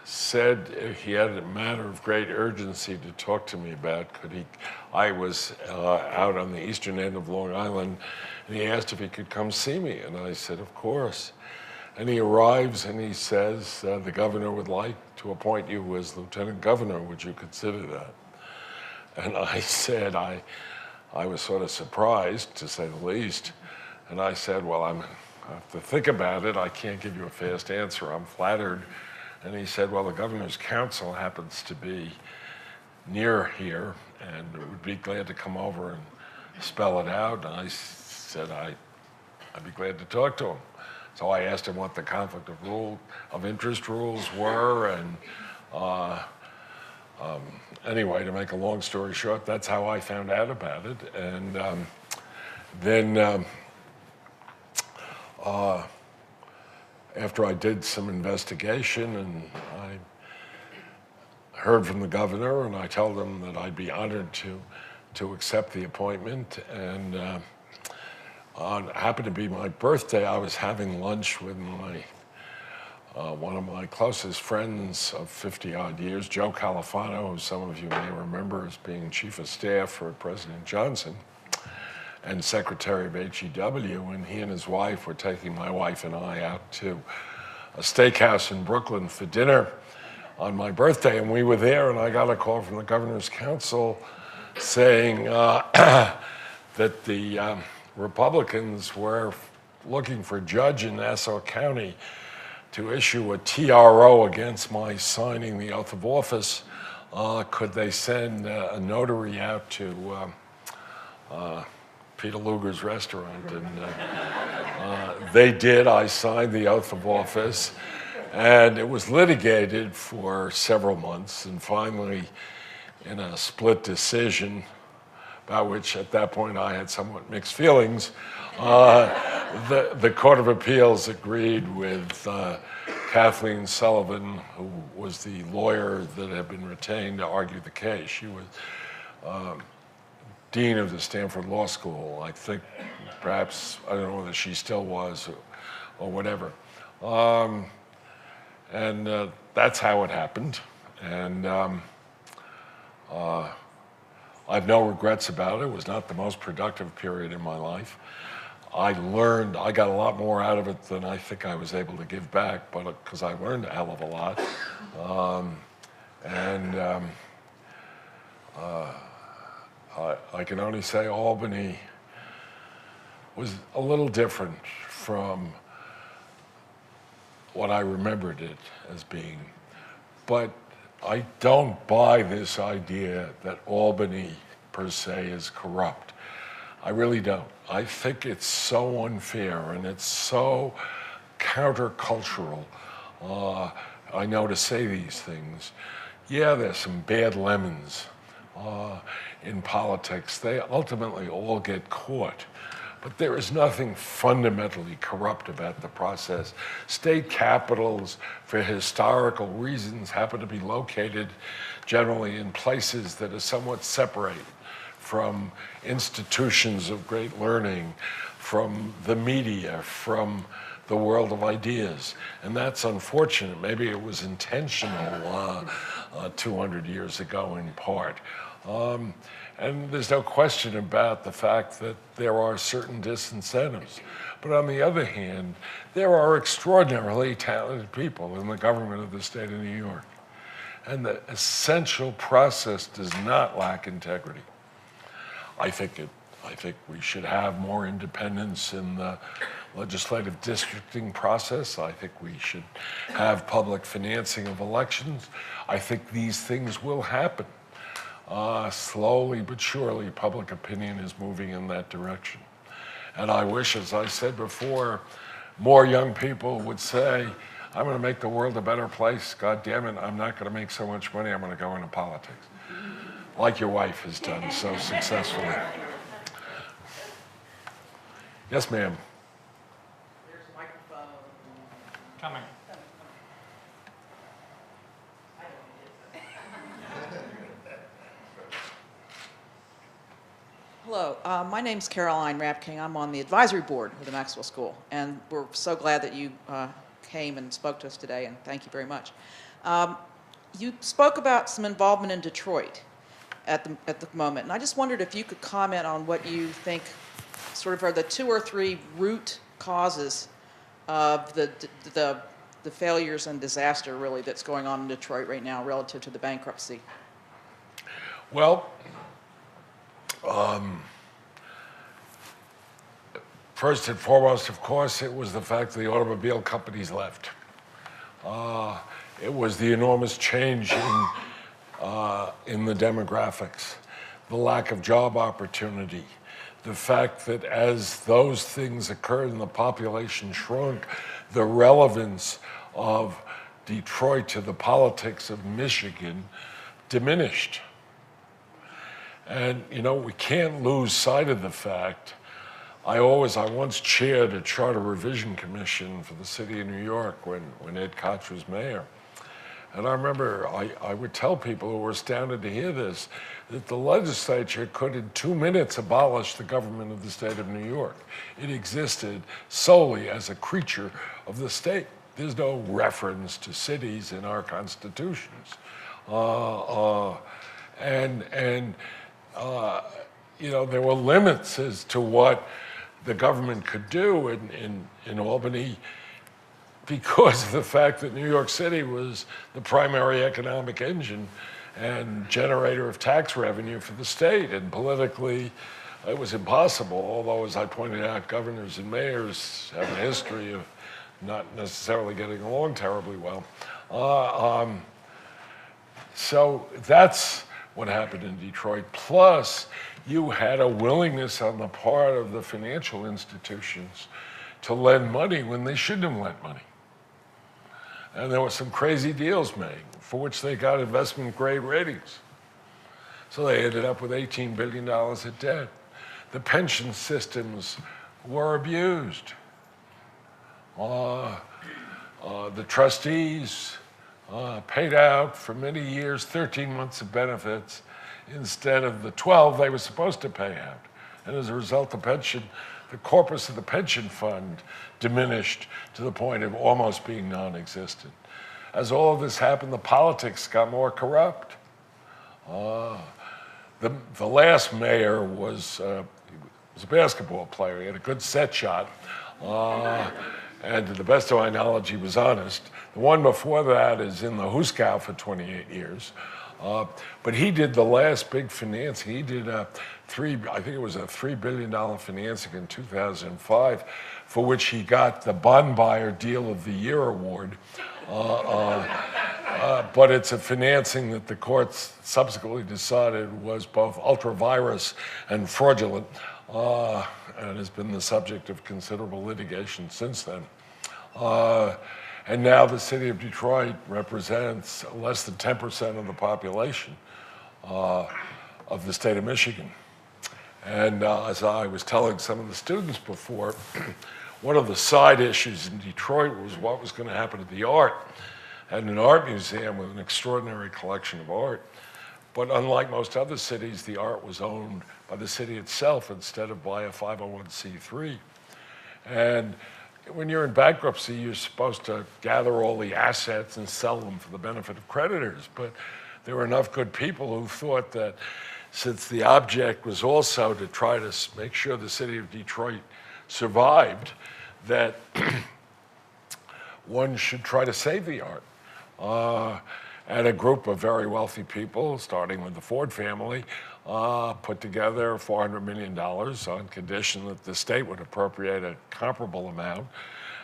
said he had a matter of great urgency to talk to me about. I was out on the eastern end of Long Island, and he asked if he could come see me, and I said, of course. And he arrives and he says, the governor would like to appoint you as lieutenant governor. Would you consider that? And I said, I was sort of surprised, to say the least. And I said, well, I have to think about it. I can't give you a fast answer. I'm flattered. And he said, well, the governor's council happens to be near here and would be glad to come over and spell it out. And I said I'd be glad to talk to him. So I asked him what the conflict of interest rules were, and anyway, to make a long story short, that's how I found out about it. And then after I did some investigation, and I heard from the governor, and I told him that I'd be honored to accept the appointment. And it happened to be my birthday. I was having lunch with one of my closest friends of 50-odd years, Joe Califano, who some of you may remember as being chief of staff for President Johnson and secretary of HEW, and he and his wife were taking my wife and I out to a steakhouse in Brooklyn for dinner on my birthday, and we were there, and I got a call from the governor's council saying that the Republicans were looking for a judge in Nassau County to issue a TRO against my signing the oath of office. Could they send a notary out to Peter Luger's restaurant? And they did. I signed the oath of office, and it was litigated for several months, and finally, in a split decision, about which at that point I had somewhat mixed feelings, the Court of Appeals agreed with Kathleen Sullivan, who was the lawyer that had been retained to argue the case. She was dean of the Stanford Law School. I think perhaps, I don't know whether she still was or whatever. And that's how it happened. And I have no regrets about it. It was not the most productive period in my life. I got a lot more out of it than I think I was able to give back, but because I learned a hell of a lot. I can only say Albany was a little different from what I remembered it as being. But I don't buy this idea that Albany per se is corrupt. I really don't. I think it's so unfair and it's so countercultural. I know to say these things. Yeah, there's some bad lemons in politics. They ultimately all get caught. But there is nothing fundamentally corrupt about the process. State capitals, for historical reasons, happen to be located generally in places that are somewhat separate from institutions of great learning, from the media, from the world of ideas. And that's unfortunate. Maybe it was intentional 200 years ago in part. And there's no question about the fact that there are certain disincentives. But on the other hand, there are extraordinarily talented people in the government of the state of New York. And the essential process does not lack integrity. I think we should have more independence in the legislative districting process. I think we should have public financing of elections. I think these things will happen. Slowly but surely, public opinion is moving in that direction. And I wish, as I said before, more young people would say, I'm going to make the world a better place. God damn it, I'm not going to make so much money, I'm going to go into politics. Like your wife has done so successfully. Yes, ma'am. There's a microphone. Coming. Hello, my name's Caroline Rapking. I'm on the advisory board of the Maxwell School, and we're so glad that you came and spoke to us today, and thank you very much. You spoke about some involvement in Detroit at the moment, and I just wondered if you could comment on what you think sort of are the 2 or 3 root causes of the failures and disaster, really, that's going on in Detroit right now relative to the bankruptcy. Well, First and foremost, of course, it was the fact that the automobile companies left. It was the enormous change in the demographics, the lack of job opportunity, the fact that as those things occurred and the population shrunk, the relevance of Detroit to the politics of Michigan diminished. And, you know, we can't lose sight of the fact. I once chaired a charter revision commission for the city of New York when Ed Koch was mayor. And I remember I would tell people who were astounded to hear this, that the legislature could in 2 minutes abolish the government of the state of New York. It existed solely as a creature of the state. There's no reference to cities in our constitutions. You know, there were limits as to what the government could do in Albany because of the fact that New York City was the primary economic engine and generator of tax revenue for the state. And politically, it was impossible, although, as I pointed out, governors and mayors have a history of not necessarily getting along terribly well. So that's what happened in Detroit. Plus, you had a willingness on the part of the financial institutions to lend money when they shouldn't have lent money. And there were some crazy deals made for which they got investment grade ratings. So they ended up with $18 billion of debt. The pension systems were abused. The trustees paid out for many years 13 months of benefits instead of the 12 they were supposed to pay out. And as a result, the corpus of the pension fund diminished to the point of almost being non-existent. As all of this happened, the politics got more corrupt. The last mayor was a basketball player. He had a good set shot. And to the best of my knowledge, he was honest. The one before that is in the Huskow for 28 years. But he did the last big financing. He did I think it was a $3 billion financing in 2005, for which he got the Bond Buyer Deal of the Year award. But it's a financing that the courts subsequently decided was both ultra-virus and fraudulent, and has been the subject of considerable litigation since then. And now the city of Detroit represents less than 10% of the population of the state of Michigan. And as I was telling some of the students before, one of the side issues in Detroit was what was going to happen to the art. And an art museum with an extraordinary collection of art. But unlike most other cities, the art was owned by the city itself instead of by a 501c3. And when you're in bankruptcy, you're supposed to gather all the assets and sell them for the benefit of creditors. But there were enough good people who thought that since the object was also to try to make sure the city of Detroit survived, that one should try to save the art. And a group of very wealthy people, starting with the Ford family, put together $400 million on condition that the state would appropriate a comparable amount,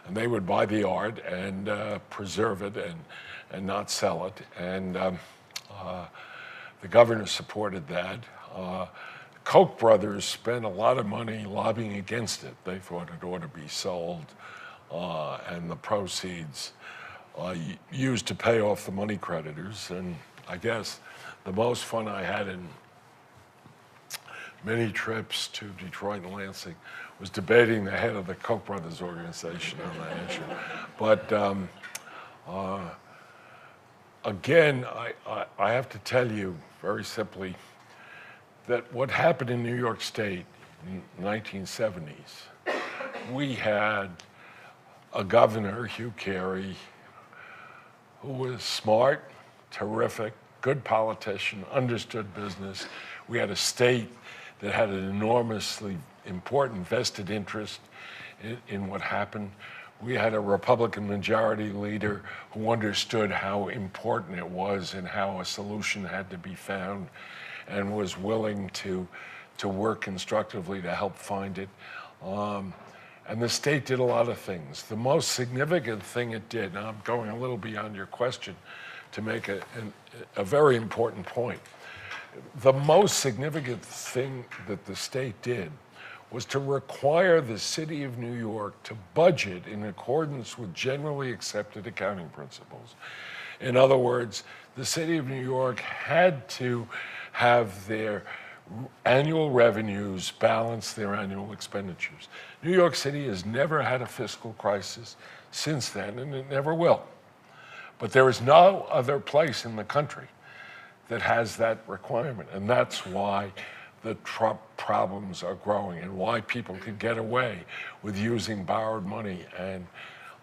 and they would buy the art and preserve it and not sell it. And the governor supported that. Koch brothers spent a lot of money lobbying against it. They thought it ought to be sold, and the proceeds used to pay off the money creditors. And I guess the most fun I had in many trips to Detroit and Lansing was debating the head of the Koch brothers organization on that issue. But again, I have to tell you very simply that what happened in New York State in the 1970s, we had a governor, Hugh Carey, who was smart, terrific, good politician, understood business. We had a state that had an enormously important vested interest in what happened. We had a Republican majority leader who understood how important it was and how a solution had to be found and was willing to work constructively to help find it. And the state did a lot of things. The most significant thing it did, and I'm going a little beyond your question to make a very important point. The most significant thing that the state did was to require the city of New York to budget in accordance with generally accepted accounting principles. In other words, the city of New York had to have their annual revenues balance their annual expenditures. New York City has never had a fiscal crisis since then, and it never will. But there is no other place in the country that has that requirement, and that's why the Trump problems are growing and why people can get away with using borrowed money and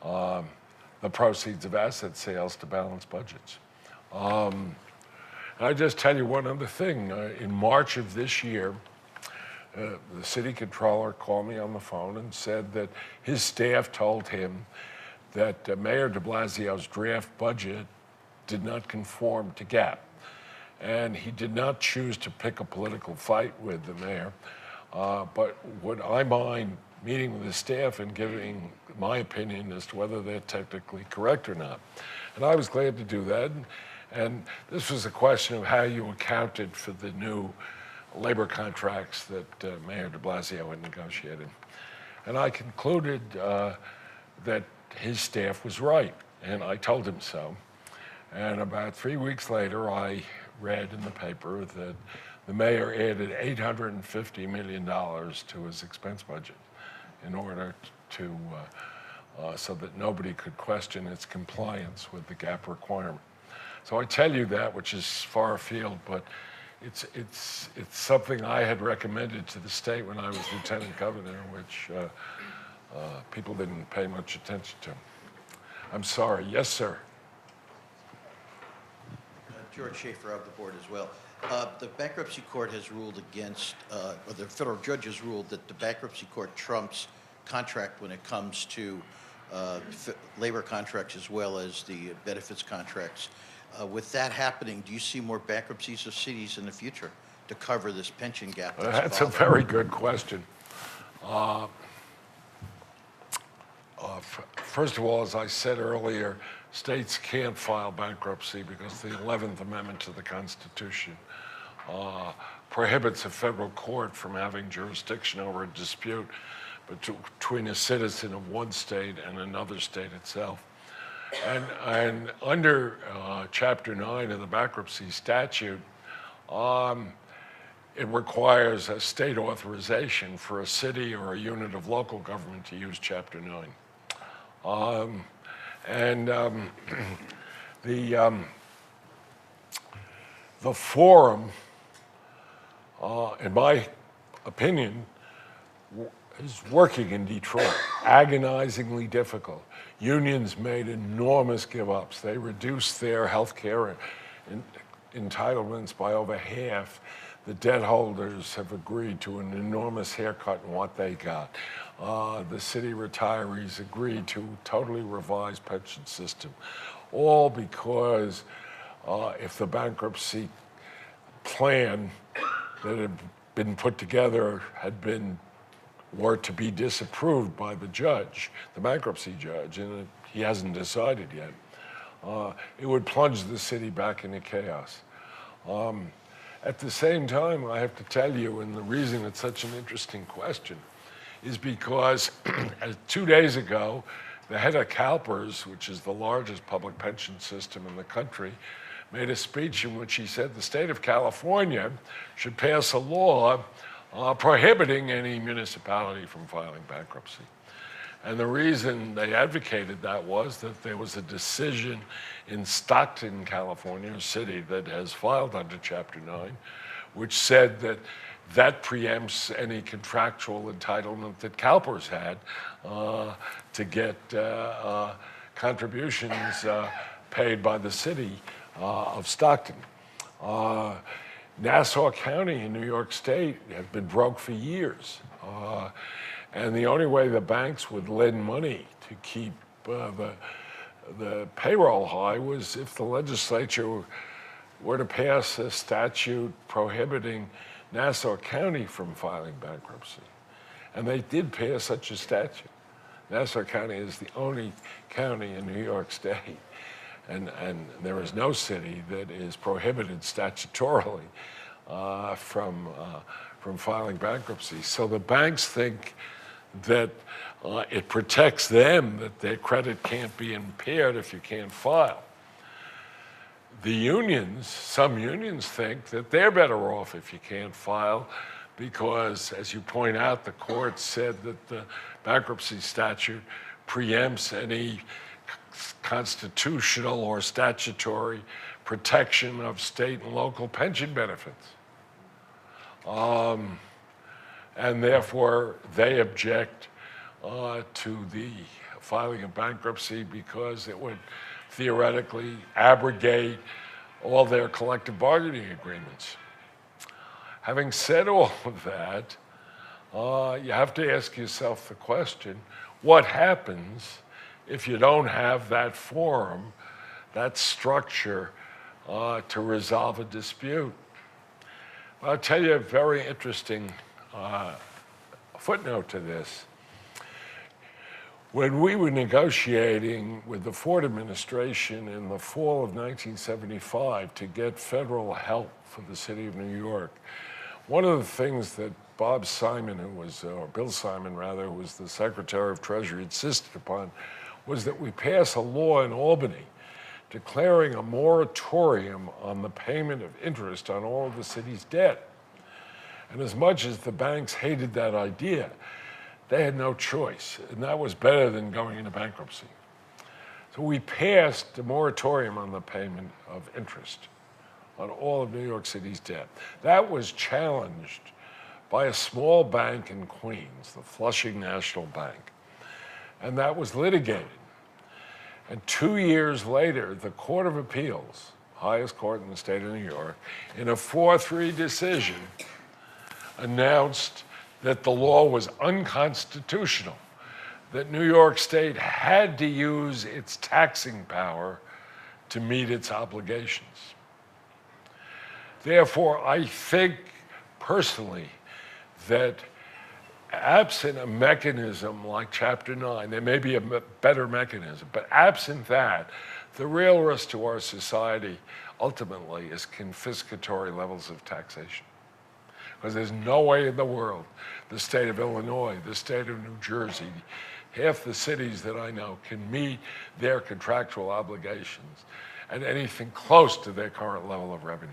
the proceeds of asset sales to balance budgets. I just tell you one other thing. In March of this year, the city controller called me on the phone and said that his staff told him that Mayor de Blasio's draft budget did not conform to GAAP. And he did not choose to pick a political fight with the mayor. But would I mind meeting with the staff and giving my opinion as to whether they're technically correct or not? And I was glad to do that. And this was a question of how you accounted for the new labor contracts that Mayor de Blasio had negotiated. And I concluded that his staff was right, and I told him so. And about 3 weeks later, I read in the paper that the mayor added $850 million to his expense budget in order to, so that nobody could question its compliance with the GAAP requirement. So I tell you that, which is far afield, but it's something I had recommended to the state when I was lieutenant governor, which people didn't pay much attention to. I'm sorry. Yes, sir. George Schaefer of the board as well. The bankruptcy court has ruled against, or the federal judge has ruled that the bankruptcy court trumps contract when it comes to labor contracts as well as the benefits contracts. With that happening, do you see more bankruptcies of cities in the future to cover this pension gap? That's a very good question. First of all, as I said earlier, states can't file bankruptcy because the 11th Amendment to the Constitution prohibits a federal court from having jurisdiction over a dispute between a citizen of one state and another state itself. And under Chapter 9 of the bankruptcy statute, it requires a state authorization for a city or a unit of local government to use Chapter 9. The forum, in my opinion, is working in Detroit, agonizingly difficult. Unions made enormous give-ups. They reduced their health care entitlements by over half. The debt holders have agreed to an enormous haircut in what they got. The city retirees agreed to a totally revised pension system, all because if the bankruptcy plan that had been put together were to be disapproved by the judge, the bankruptcy judge, and he hasn't decided yet, it would plunge the city back into chaos. At the same time, I have to tell you, and the reason it's such an interesting question is because 2 days ago, the head of CalPERS, which is the largest public pension system in the country, made a speech in which he said the state of California should pass a law prohibiting any municipality from filing bankruptcy. And the reason they advocated that was that there was a decision in Stockton, California, a city that has filed under Chapter 9, which said that that preempts any contractual entitlement that CalPERS had to get contributions paid by the city of Stockton. Nassau County in New York State had been broke for years. And the only way the banks would lend money to keep the payroll high was if the legislature were to pass a statute prohibiting Nassau County from filing bankruptcy. And they did pass such a statute. Nassau County is the only county in New York State, and there is no city that is prohibited statutorily from filing bankruptcy. So the banks think that it protects them, that their credit can't be impaired if you can't file. The unions, some unions think that they're better off if you can't file because, as you point out, the court said that the bankruptcy statute preempts any constitutional or statutory protection of state and local pension benefits. And therefore, they object to the filing of bankruptcy because it would theoretically abrogate all their collective bargaining agreements. Having said all of that, you have to ask yourself the question, what happens if you don't have that forum, that structure to resolve a dispute? Well, I'll tell you a very interesting footnote to this. When we were negotiating with the Ford administration in the fall of 1975 to get federal help for the city of New York, one of the things that Bob Simon, or Bill Simon rather, who was the Secretary of Treasury, insisted upon was that we pass a law in Albany declaring a moratorium on the payment of interest on all of the city's debt. And as much as the banks hated that idea, they had no choice, and that was better than going into bankruptcy. So we passed a moratorium on the payment of interest on all of New York City's debt. That was challenged by a small bank in Queens, the Flushing National Bank, and that was litigated. And 2 years later, the Court of Appeals, highest court in the state of New York, in a 4-3 decision, announced that the law was unconstitutional, that New York State had to use its taxing power to meet its obligations. Therefore, I think personally that absent a mechanism like Chapter 9, there may be a better mechanism, but absent that, the real risk to our society ultimately is confiscatory levels of taxation. Because there's no way in the world the state of Illinois, the state of New Jersey, half the cities that I know can meet their contractual obligations at anything close to their current level of revenue.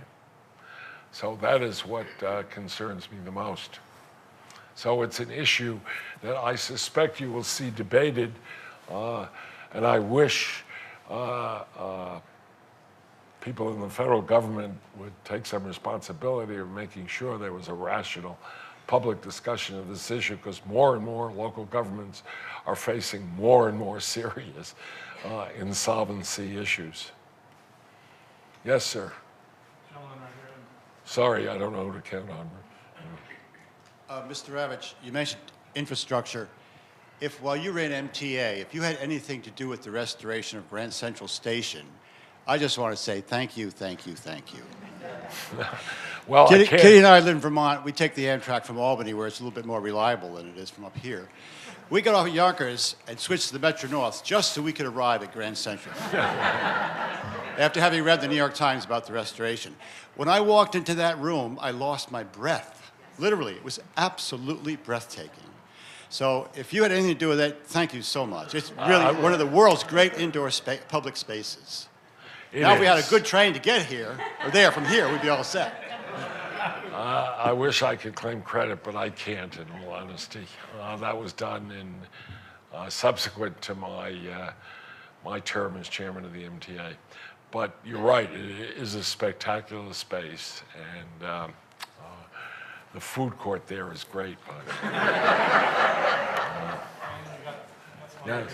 So that is what concerns me the most. So it's an issue that I suspect you will see debated, and I wish people in the federal government would take some responsibility of making sure there was a rational public discussion of this issue, because more and more local governments are facing more and more serious insolvency issues. Yes, sir. Sorry, I don't know who to count on. Mr. Ravitch, you mentioned infrastructure. If while you were in MTA, if you had anything to do with the restoration of Grand Central Station, I just want to say thank you, thank you, thank you. Well, Kitty and I live in Vermont. We take the Amtrak from Albany, where it's a little bit more reliable than it is from up here. We got off at Yonkers and switched to the Metro North just so we could arrive at Grand Central. After having read the New York Times about the restoration. When I walked into that room, I lost my breath. Literally, it was absolutely breathtaking. So if you had anything to do with it, thank you so much. It's really one of the world's great indoor public spaces. Now, if we had a good train to get here, or there from here, we'd be all set. I wish I could claim credit, but I can't, in all honesty. That was done in subsequent to my term as chairman of the MTA. But you're right, it is a spectacular space, and the food court there is great, by the way. Yes.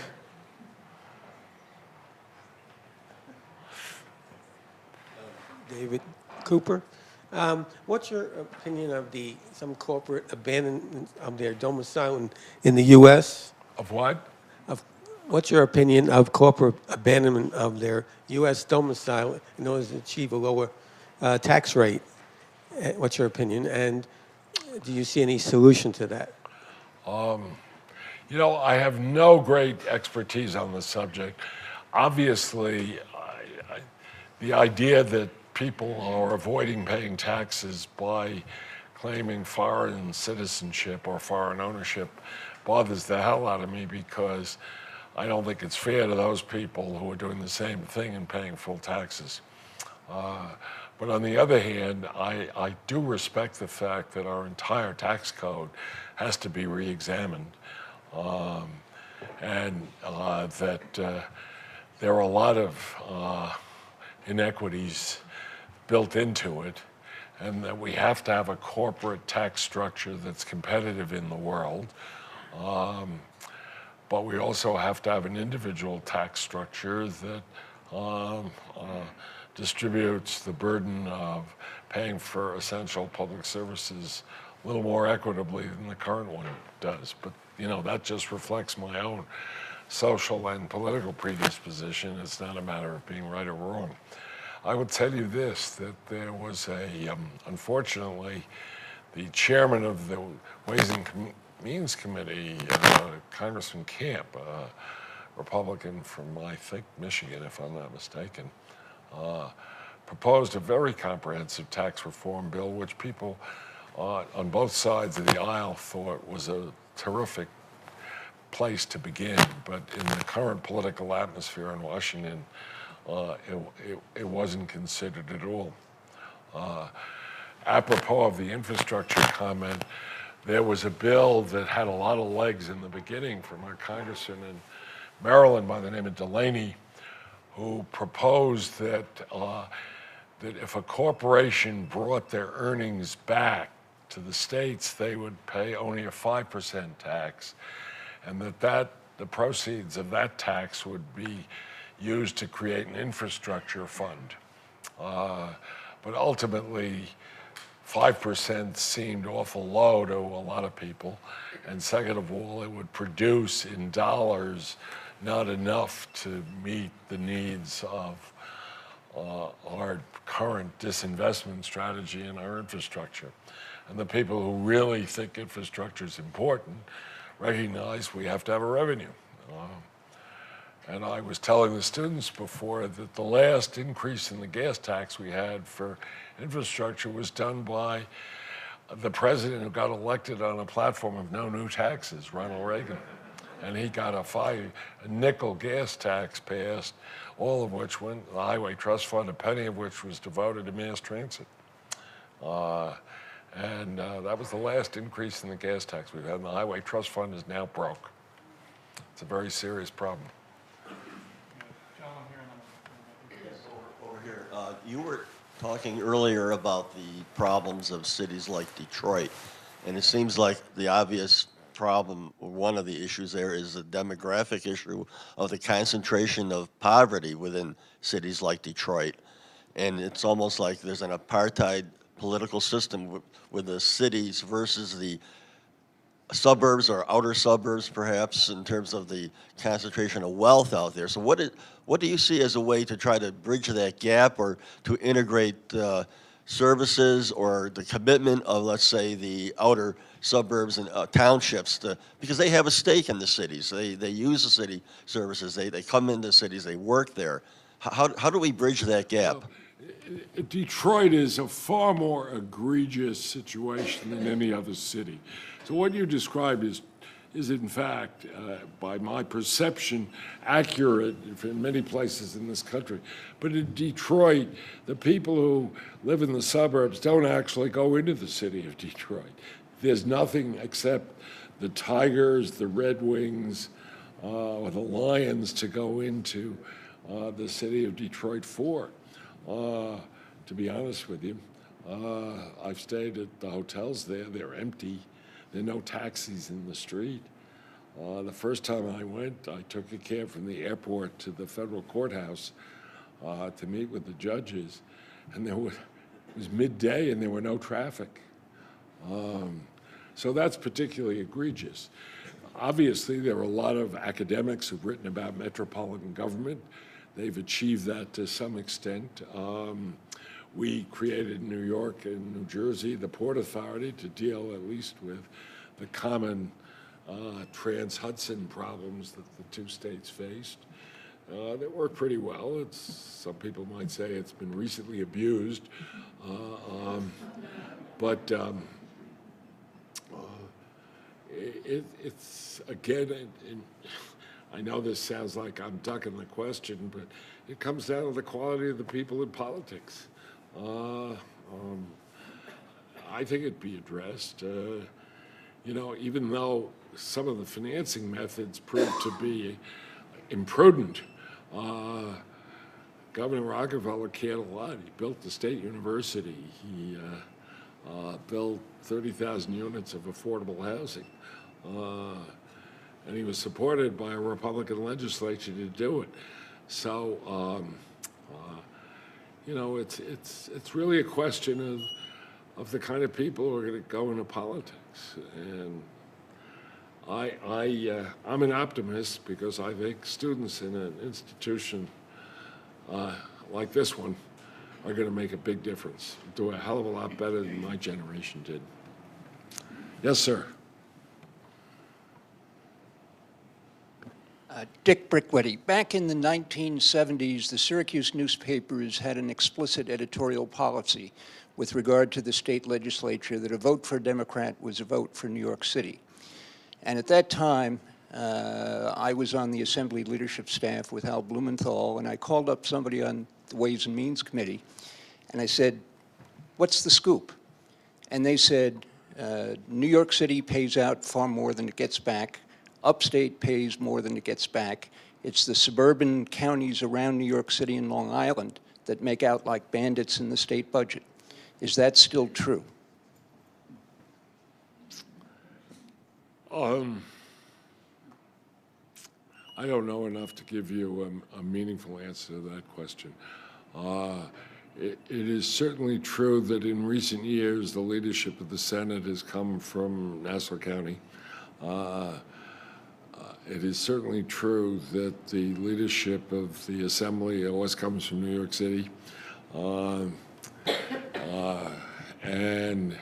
David Cooper. What's your opinion of some corporate abandonment of their domicile in the U.S.? Of what? What's your opinion of corporate abandonment of their U.S. domicile in order to achieve a lower tax rate? What's your opinion? And do you see any solution to that? You know, I have no great expertise on the subject. Obviously, the idea that people are avoiding paying taxes by claiming foreign citizenship or foreign ownership bothers the hell out of me, because I don't think it's fair to those people who are doing the same thing and paying full taxes. But on the other hand, I do respect the fact that our entire tax code has to be re-examined, and that there are a lot of inequities built into it, and that we have to have a corporate tax structure that's competitive in the world. But we also have to have an individual tax structure that distributes the burden of paying for essential public services a little more equitably than the current one does. But, you know, that just reflects my own social and political predisposition. It's not a matter of being right or wrong. I will tell you this, that there was unfortunately, the chairman of the Ways and Means Committee, Congressman Camp, a Republican from, I think, Michigan, if I'm not mistaken, proposed a very comprehensive tax reform bill, which people on both sides of the aisle thought was a terrific place to begin. But in the current political atmosphere in Washington, it wasn't considered at all. Apropos of the infrastructure comment, there was a bill that had a lot of legs in the beginning from our congressman in Maryland by the name of Delaney, who proposed that that if a corporation brought their earnings back to the states, they would pay only a 5% tax, and that the proceeds of that tax would be used to create an infrastructure fund. But ultimately, 5% seemed awful low to a lot of people. And second of all, it would produce in dollars not enough to meet the needs of our current disinvestment strategy in our infrastructure. And the people who really think infrastructure is important recognize we have to have a revenue. And I was telling the students before that the last increase in the gas tax we had for infrastructure was done by the president who got elected on a platform of no new taxes, Ronald Reagan. And he got a nickel gas tax passed, all of which went to the Highway Trust Fund, a penny of which was devoted to mass transit. That was the last increase in the gas tax we've had. And the Highway Trust Fund is now broke. It's a very serious problem. Over here. You were talking earlier about the problems of cities like Detroit, and it seems like the obvious problem, or one of the issues there, is the demographic issue of the concentration of poverty within cities like Detroit. And it's almost like there's an apartheid political system with the cities versus the suburbs or outer suburbs, perhaps, in terms of the concentration of wealth out there. So what do you see as a way to try to bridge that gap, or to integrate services or the commitment of, let's say, the outer suburbs and townships, because they have a stake in the cities. They use the city services. They come into cities. They work there. How do we bridge that gap? Detroit is a far more egregious situation than any other city. So what you described is in fact, by my perception, accurate in many places in this country. But in Detroit, the people who live in the suburbs don't actually go into the city of Detroit. There's nothing except the Tigers, the Red Wings, or the Lions to go into the city of Detroit for. To be honest with you, I've stayed at the hotels there. They're empty. There are no taxis in the street. The first time I went, I took a cab from the airport to the federal courthouse to meet with the judges, and it was midday and there were no traffic. So that's particularly egregious. Obviously, there are a lot of academics who've written about metropolitan government. They've achieved that to some extent. We created in New York and New Jersey the Port Authority to deal at least with the common trans-Hudson problems that the two states faced. That worked pretty well. Some people might say it's been recently abused, but it's again, I know this sounds like I'm ducking the question, but it comes down to the quality of the people in politics. I think it'd be addressed. You know, even though some of the financing methods proved to be imprudent, Governor Rockefeller cared a lot. He built the state university. He built 30,000 units of affordable housing. And he was supported by a Republican legislature to do it. So, you know, it's really a question of the kind of people who are going to go into politics. And I'm an optimist because I think students in an institution like this one are going to make a big difference, do a hell of a lot better than my generation did. Yes, sir. Dick Brickwitty. Back in the 1970s, the Syracuse newspapers had an explicit editorial policy with regard to the state legislature that a vote for a Democrat was a vote for New York City. And at that time, I was on the Assembly leadership staff with Al Blumenthal, and I called up somebody on the Ways and Means Committee, and I said, what's the scoop? And they said, New York City pays out far more than it gets back. Upstate pays more than it gets back. It's the suburban counties around New York City and Long Island that make out like bandits in the state budget. Is that still true? I don't know enough to give you a meaningful answer to that question. It is certainly true that in recent years, the leadership of the Senate has come from Nassau County. It is certainly true that the leadership of the Assembly always comes from New York City. And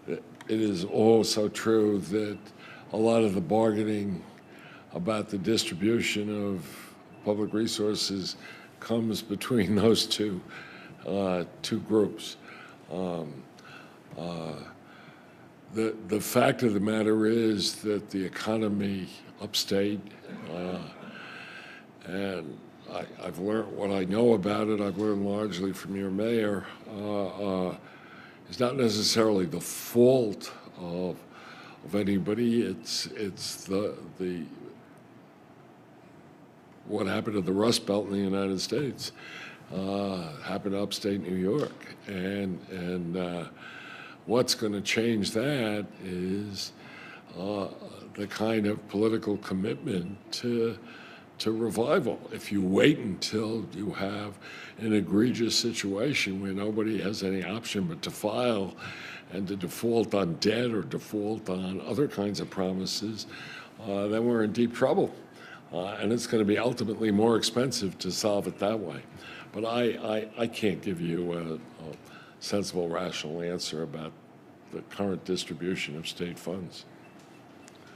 it is also true that a lot of the bargaining about the distribution of public resources comes between those two groups. The fact of the matter is that the economy upstate, and I've learned what I know about it, I've learned largely from your mayor, is not necessarily the fault of anybody. It's the what happened to the Rust Belt in the United States happened to upstate New York, and what's going to change that is the kind of political commitment to revival. If you wait until you have an egregious situation where nobody has any option but to file and to default on debt or default on other kinds of promises, then we're in deep trouble. And it's going to be ultimately more expensive to solve it that way. But I can't give you a sensible, rational answer about the current distribution of state funds.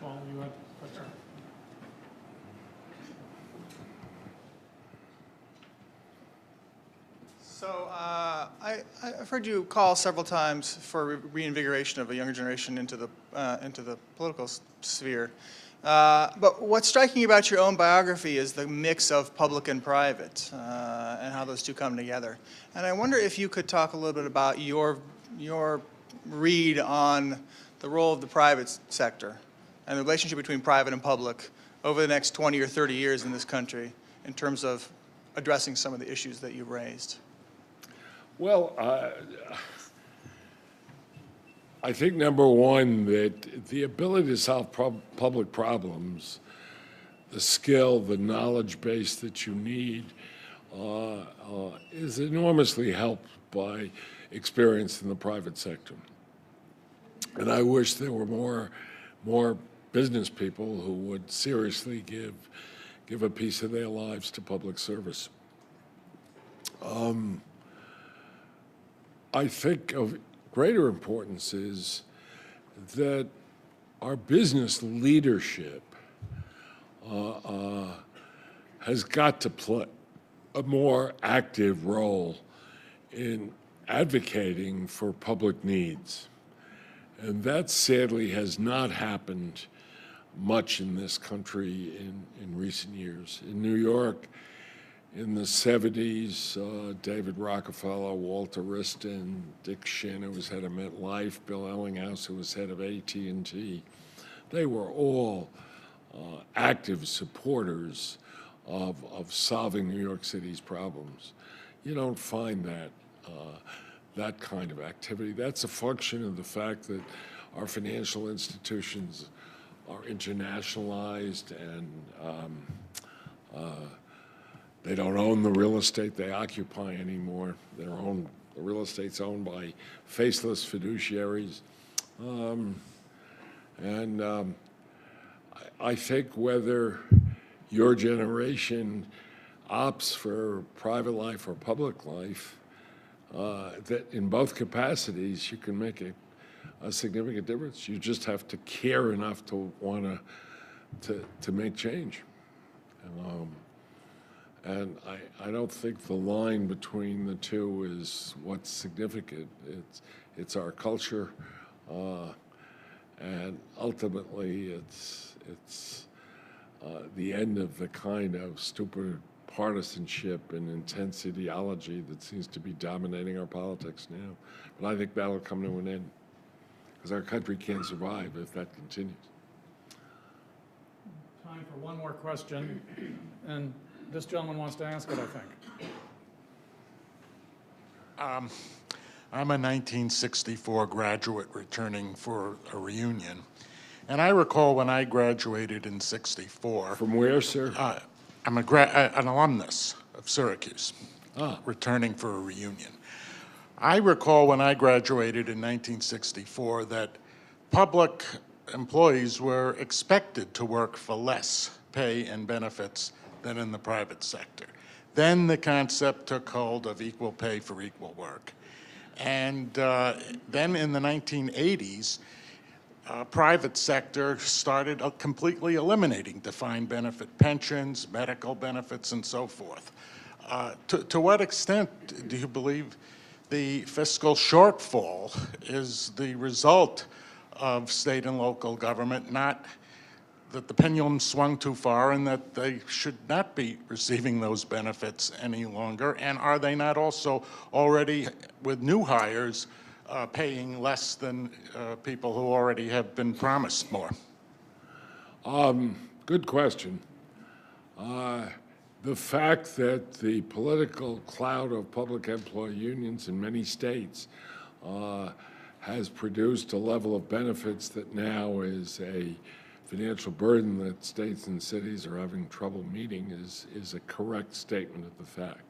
Paul, you had a question? So I've heard you call several times for reinvigoration of a younger generation into the political sphere. But what's striking about your own biography is the mix of public and private and how those two come together. And I wonder if you could talk a little bit about your read on the role of the private sector and the relationship between private and public over the next 20 or 30 years in this country in terms of addressing some of the issues that you've raised. Well, I think, number one, that the ability to solve public problems, the skill, the knowledge base that you need is enormously helped by experience in the private sector. And I wish there were more business people who would seriously give a piece of their lives to public service. I think of greater importance is that our business leadership has got to play a more active role in advocating for public needs. And that sadly has not happened much in this country in recent years. In New York, in the 70s, David Rockefeller, Walter Wriston, Dick Shin, who was head of MetLife, Bill Ellinghaus, who was head of AT&T, they were all active supporters of solving New York City's problems. You don't find that kind of activity. That's a function of the fact that our financial institutions are internationalized and they don't own the real estate they occupy anymore. The real estate's owned by faceless fiduciaries. I think whether your generation opts for private life or public life, that in both capacities you can make a significant difference. You just have to care enough to want to make change. And I don't think the line between the two is what's significant. It's our culture, and ultimately it's the end of the kind of stupid partisanship and intense ideology that seems to be dominating our politics now. But I think that'll come to an end because our country can't survive if that continues. Time for one more question, and this gentleman wants to ask it, I think. I'm a 1964 graduate returning for a reunion. And I recall when I graduated in '64. From where, sir? I'm an alumnus of Syracuse, Ah. returning for a reunion. I recall when I graduated in 1964 that public employees were expected to work for less pay and benefits than in the private sector. Then the concept took hold of equal pay for equal work. And then in the 1980s, private sector started completely eliminating defined benefit pensions, medical benefits, and so forth. To what extent do you believe the fiscal shortfall is the result of state and local government, not that the pendulum swung too far and that they should not be receiving those benefits any longer? And are they not also already, with new hires, paying less than people who already have been promised more? Good question. The fact that the political cloud of public employee unions in many states has produced a level of benefits that now is a financial burden that states and cities are having trouble meeting is a correct statement of the fact.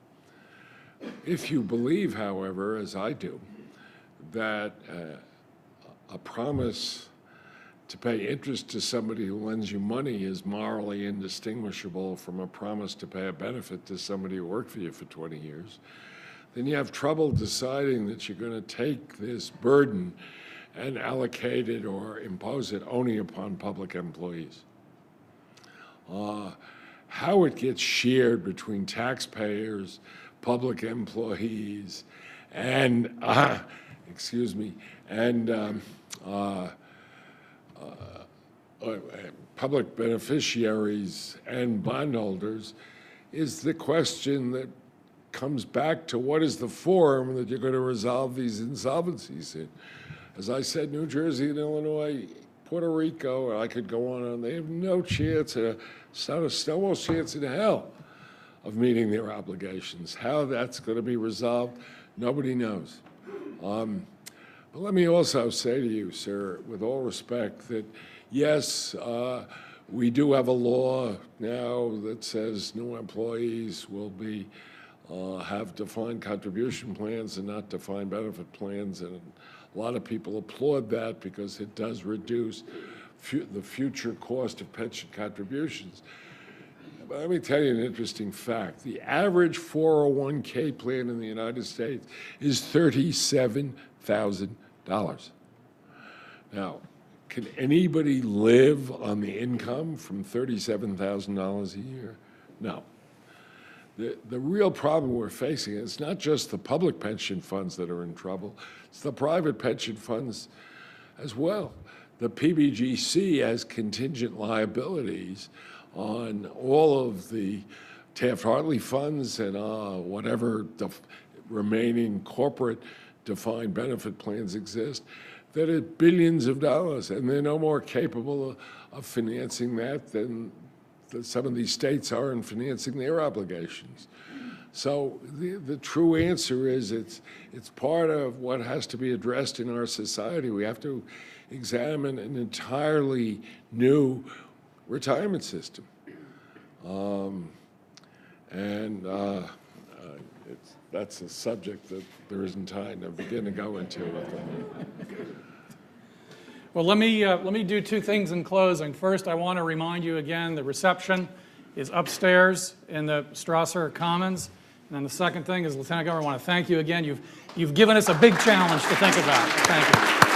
If you believe, however, as I do, that a promise to pay interest to somebody who lends you money is morally indistinguishable from a promise to pay a benefit to somebody who worked for you for 20 years, then you have trouble deciding that you're going to take this burden and allocate it or impose it only upon public employees. How it gets shared between taxpayers, public employees, and public beneficiaries and bondholders is the question that comes back to what is the forum that you're going to resolve these insolvencies in. As I said, New Jersey and Illinois, Puerto Rico, and I could go on and they have no chance, not a snowball's chance in hell of meeting their obligations. How that's going to be resolved, nobody knows. But let me also say to you, sir, with all respect, that yes, we do have a law now that says new employees will be have defined contribution plans and not defined benefit plans, and a lot of people applaud that because it does reduce the future cost of pension contributions. But let me tell you an interesting fact. The average 401k plan in the United States is $37,000. Now, can anybody live on the income from $37,000 a year? No. The real problem we're facing is not just the public pension funds that are in trouble, it's the private pension funds as well. The PBGC has contingent liabilities on all of the Taft-Hartley funds and whatever the remaining corporate defined benefit plans exist that are billions of dollars, and they're no more capable of financing that than some of these states are in financing their obligations. So the true answer is it's part of what has to be addressed in our society. We have to examine an entirely new retirement system. That's a subject that there isn't time to begin to go into at the moment. Well, let me do two things in closing. First, I want to remind you again, the reception is upstairs in the Strasser Commons. And then the second thing is, Lieutenant Governor, I want to thank you again. You've given us a big challenge to think about. Thank you.